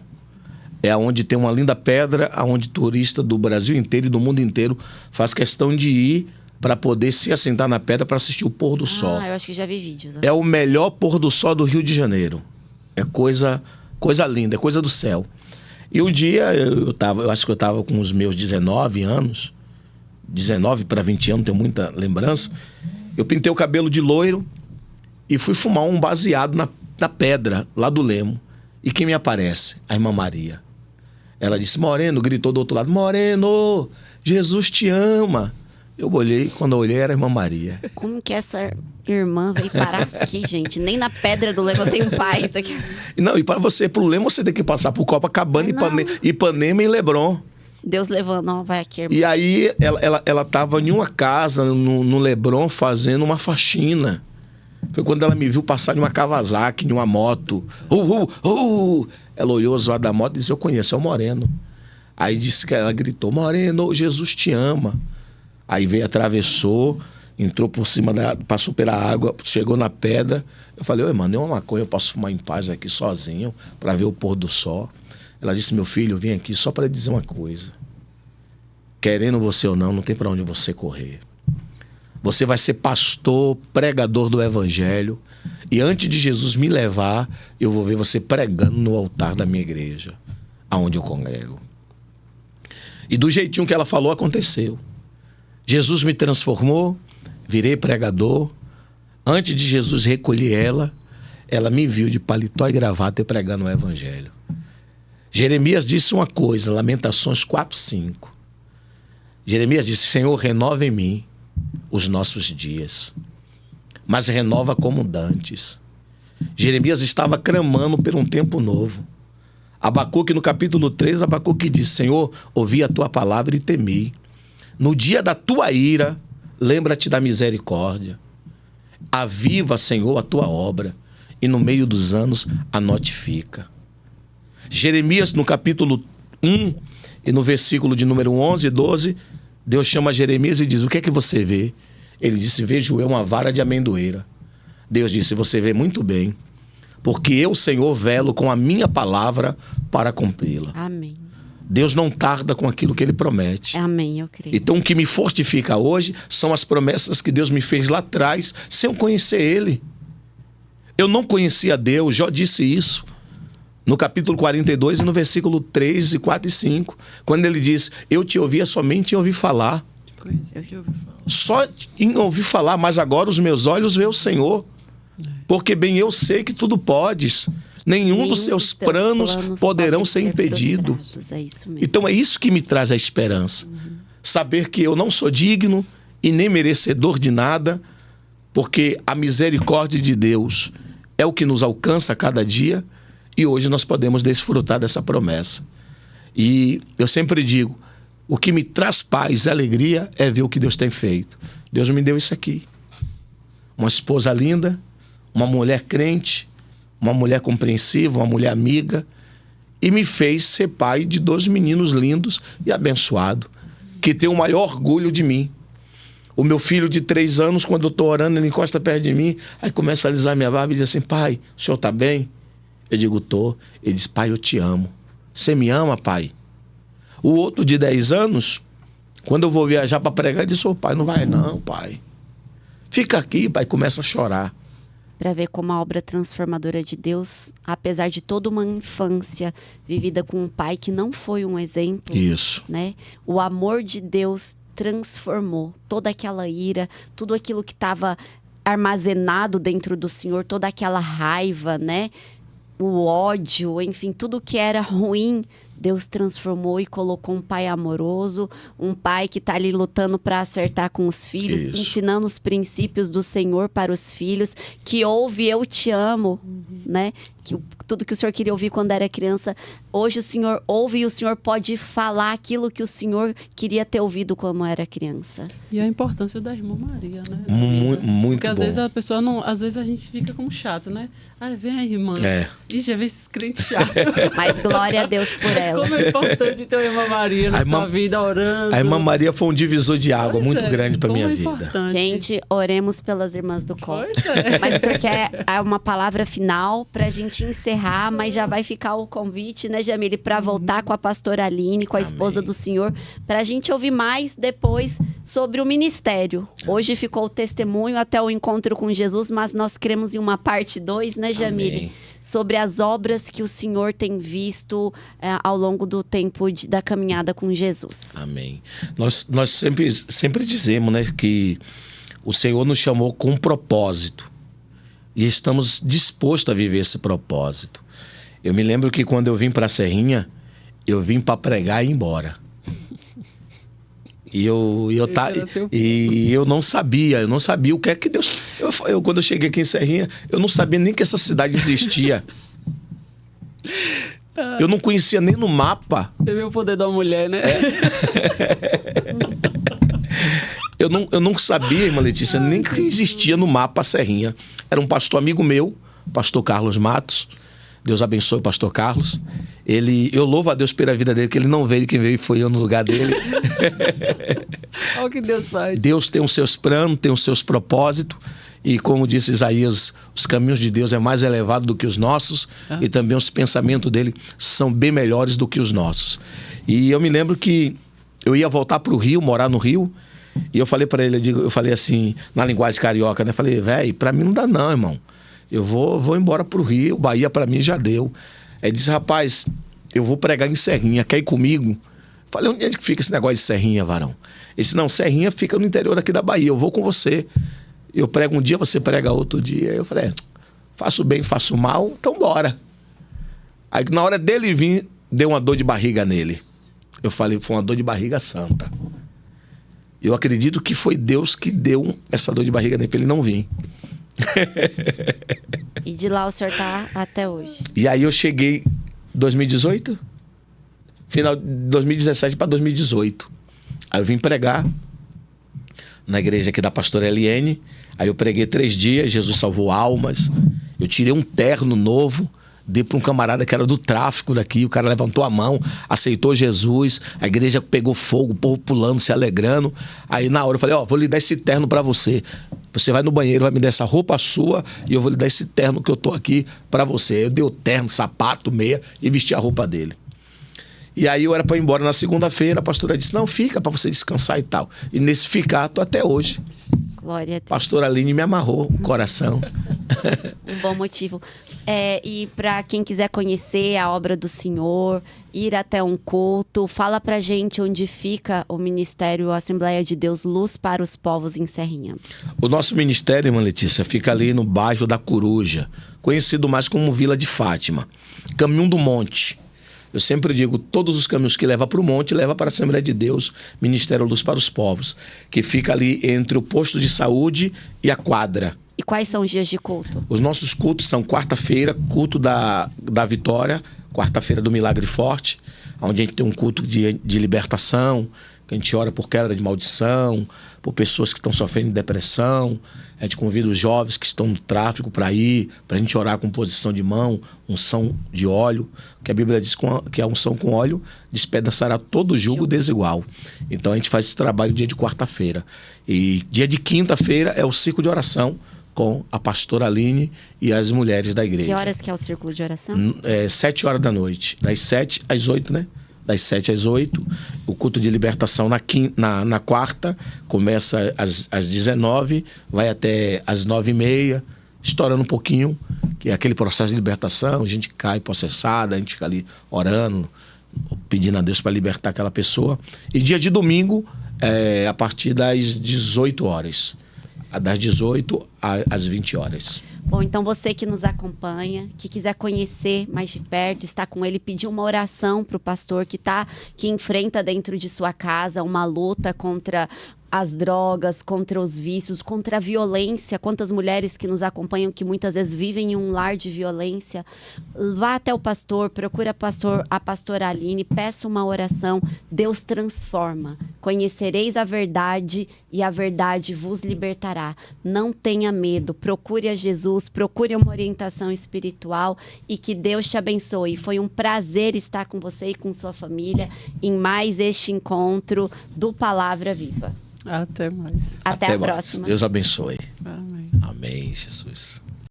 É onde tem uma linda pedra, onde turista do Brasil inteiro e do mundo inteiro faz questão de ir para poder se assentar na pedra para assistir o pôr do sol. Eu acho que já vi vídeos. É o melhor pôr do sol do Rio de Janeiro. É coisa linda, é coisa do céu. E um dia eu acho que eu estava com os meus 19 anos, 19 para 20 anos, tenho muita lembrança. Eu pintei o cabelo de loiro e fui fumar um baseado na pedra lá do Lemo. E quem me aparece? A irmã Maria. Ela disse: Moreno, gritou do outro lado: Moreno, Jesus te ama. Eu olhei, quando eu olhei era a irmã Maria. Como que essa irmã veio parar aqui, gente? Nem na Pedra do Lemo eu tenho paz aqui. Não, e para você ir pro Lemo, você tem que passar por Copacabana, Ipanema e Leblon. Deus levando, ó, vai aqui, irmã. E aí ela tava em uma casa no Leblon fazendo uma faxina. Foi quando ela me viu passar de uma Kawasaki, de uma moto. Ela olhou os lados da moto e disse: eu conheço, é o Moreno. Aí disse que ela gritou: Moreno, Jesus te ama. Aí veio, atravessou, entrou por cima passou pela água, chegou na pedra. Eu falei: oi, mano, nem uma maconha eu posso fumar em paz aqui sozinho para ver o pôr do sol. Ela disse: meu filho, eu vim aqui só para dizer uma coisa. Querendo você ou não, não tem para onde você correr. Você vai ser pastor, pregador do evangelho. E antes de Jesus me levar, eu vou ver você pregando no altar da minha igreja, aonde eu congrego. E do jeitinho que ela falou, aconteceu. Jesus me transformou, virei pregador. Antes de Jesus recolher ela me viu de paletó e gravata e pregando o evangelho. Jeremias disse uma coisa, Lamentações 4:5. Jeremias disse: Senhor, renova em mim os nossos dias, mas renova como dantes. Jeremias estava clamando por um tempo novo. Abacuque, no capítulo 3, Abacuque diz: Senhor, ouvi a tua palavra e temi. No dia da tua ira, lembra-te da misericórdia. Aviva, Senhor, a tua obra, e no meio dos anos a notifica. Jeremias, no capítulo 1, e no versículo de número 11 e 12, Deus chama Jeremias e diz: o que é que você vê? Ele disse: vejo eu uma vara de amendoeira. Deus disse: você vê muito bem, porque eu, Senhor, velo com a minha palavra para cumpri-la. Amém. Deus não tarda com aquilo que Ele promete. Amém, eu creio. Então o que me fortifica hoje são as promessas que Deus me fez lá atrás, sem eu conhecer Ele. Eu não conhecia Deus, Jó disse isso. No capítulo 42 e no versículo 3, 4 e 5. Quando ele diz: eu te ouvia somente em ouvir falar. Só em ouvir falar, mas agora os meus olhos veem o Senhor. Porque bem eu sei que tudo podes. Nenhum dos seus planos poderão ser impedidos. É isso mesmo. Então é isso que me traz a esperança. Saber que eu não sou digno e nem merecedor de nada, porque a misericórdia de Deus é o que nos alcança a cada dia, e hoje nós podemos desfrutar dessa promessa. E eu sempre digo, o que me traz paz e alegria é ver o que Deus tem feito. Deus me deu isso aqui. Uma esposa linda, uma mulher crente, uma mulher compreensiva, uma mulher amiga, e me fez ser pai de 2 meninos lindos e abençoados, que tem o maior orgulho de mim. O meu filho de 3 anos, quando eu estou orando, ele encosta perto de mim, aí começa a alisar minha barba e diz assim: pai, o senhor está bem? Eu digo: tô. Ele diz: pai, eu te amo. Você me ama, pai? O outro de 10 anos, quando eu vou viajar para pregar, ele diz: ô pai, não vai não, pai. Fica aqui, pai. Começa a chorar. Para ver como a obra transformadora de Deus, apesar de toda uma infância vivida com um pai que não foi um exemplo, isso, né? O amor de Deus transformou toda aquela ira, tudo aquilo que estava armazenado dentro do Senhor, toda aquela raiva, né? o ódio, enfim, tudo que era ruim, Deus transformou e colocou um pai amoroso, um pai que está ali lutando para acertar com os filhos, Isso. ensinando os princípios do Senhor para os filhos, que ouve eu te amo, né? Tudo que o Senhor queria ouvir quando era criança, hoje o Senhor ouve e o Senhor pode falar aquilo que o Senhor queria ter ouvido quando era criança. E a importância da irmã Maria, né? Muito Porque às bom. vezes a pessoa não... Às vezes a gente fica como chato, né? Aí vem a irmã. E já vem esses crentes chatos. Mas glória a Deus por ela. Como é importante ter a irmã Maria na sua vida orando. A irmã Maria foi um divisor de água Pois muito é, grande para como minha é vida. importante. Gente, oremos pelas irmãs do colo. Pois é. Mas o senhor quer uma palavra final pra gente encerrar, mas já vai ficar o convite, né, Jamile, pra voltar com a pastora Aline, com a esposa do senhor, pra gente ouvir mais depois sobre o ministério. Hoje ficou o testemunho até o encontro com Jesus, mas nós queremos em uma parte 2, né, Jamile? Amém. Sobre as obras que o Senhor tem visto ao longo do tempo da caminhada com Jesus. Amém. Nós sempre dizemos, né, que o Senhor nos chamou com um propósito e estamos dispostos a viver esse propósito. Eu me lembro que quando eu vim para a Serrinha, eu vim para pregar e ir embora. E eu não sabia o que é que Deus... Quando eu cheguei aqui em Serrinha, eu não sabia nem que essa cidade existia. Eu não conhecia nem no mapa. Você viu o poder da mulher, né? Eu não sabia, irmã Letícia, nem que existia no mapa a Serrinha. Era um pastor amigo meu, pastor Carlos Matos. Deus abençoe o pastor Carlos. Eu louvo a Deus pela vida dele, que ele não veio, quem veio foi eu no lugar dele. Olha o que Deus faz. Deus tem os seus planos, tem os seus propósitos. E como disse Isaías, os caminhos de Deus é mais elevado do que os nossos. E também os pensamentos dele são bem melhores do que os nossos. E eu me lembro que eu ia voltar para o Rio, morar no Rio. E eu falei para ele, eu falei assim, na linguagem carioca, né? Falei, velho, para mim não dá não, irmão. Eu vou embora pro Rio, Bahia para mim já deu. Aí disse, rapaz, eu vou pregar em Serrinha, quer ir comigo? Falei, onde é que fica esse negócio de Serrinha, varão? Ele disse, não, Serrinha fica no interior daqui da Bahia, eu vou com você. Eu prego um dia, você prega outro dia. Eu falei, faço bem, faço mal, então bora. Aí na hora dele vir, deu uma dor de barriga nele. Eu falei, foi uma dor de barriga santa. Eu acredito que foi Deus que deu essa dor de barriga nele, pra ele não vir. E de lá o senhor tá até hoje. E aí eu cheguei 2018, final de 2017 para 2018. Aí eu vim pregar na igreja aqui da pastora Eliene. Aí eu preguei 3 dias, Jesus salvou almas. Eu tirei um terno novo, dei para um camarada que era do tráfico daqui. O cara levantou a mão, aceitou Jesus. A igreja pegou fogo, o povo pulando, se alegrando. Aí na hora eu falei, vou lhe dar esse terno para você. Você vai no banheiro, vai me dar essa roupa sua e eu vou lhe dar esse terno que eu tô aqui para você. Eu dei o terno, sapato, meia e vesti a roupa dele. E aí eu era para ir embora na segunda-feira, a pastora disse, não, fica para você descansar e tal. E nesse ficar, tô até hoje. Glória a Deus. Pastora Aline me amarrou o coração. Um bom motivo. E para quem quiser conhecer a obra do Senhor, ir até um culto, fala pra gente onde fica o Ministério Assembleia de Deus Luz para os Povos em Serrinha. O nosso ministério, irmã Letícia, fica ali no bairro da Coruja, conhecido mais como Vila de Fátima. Caminho do Monte. Eu sempre digo, todos os caminhos que levam para o monte, levam para a Assembleia de Deus, Ministério Luz para os Povos, que fica ali entre o posto de saúde e a quadra. E quais são os dias de culto? Os nossos cultos são quarta-feira, culto da Vitória, quarta-feira do Milagre Forte, onde a gente tem um culto de libertação, que a gente ora por quebra de maldição, por pessoas que estão sofrendo de depressão. A gente convida os jovens que estão no tráfico para ir, para a gente orar com posição de mão, unção de óleo, que a Bíblia diz que a unção com óleo despedaçará todo jugo desigual. Então a gente faz esse trabalho dia de quarta-feira. E dia de quinta-feira é o ciclo de oração com a pastora Aline e as mulheres da igreja. Que horas que é o círculo de oração? 7 horas da noite, das 7 às 8, né? Das 7 às 8, o culto de libertação na quarta, começa às 19, vai até às 9h30, estourando um pouquinho, que é aquele processo de libertação, a gente cai processada, a gente fica ali orando, pedindo a Deus para libertar aquela pessoa. E dia de domingo, a partir das 18 horas. das 18 às 20 horas. Bom, então você que nos acompanha, que quiser conhecer mais de perto, estar com ele, pedir uma oração para o pastor que enfrenta dentro de sua casa uma luta contra as drogas, contra os vícios, contra a violência. Quantas mulheres que nos acompanham que muitas vezes vivem em um lar de violência. Vá até o pastor, procura a pastora Aline, peça uma oração. Deus transforma. Conhecereis a verdade e a verdade vos libertará. Não tenha medo, procure a Jesus, procure uma orientação espiritual e que Deus te abençoe. Foi um prazer estar com você e com sua família em mais este encontro do Palavra Viva. Até mais. Até a mais. próxima. Deus abençoe. Amém. Amém, Jesus.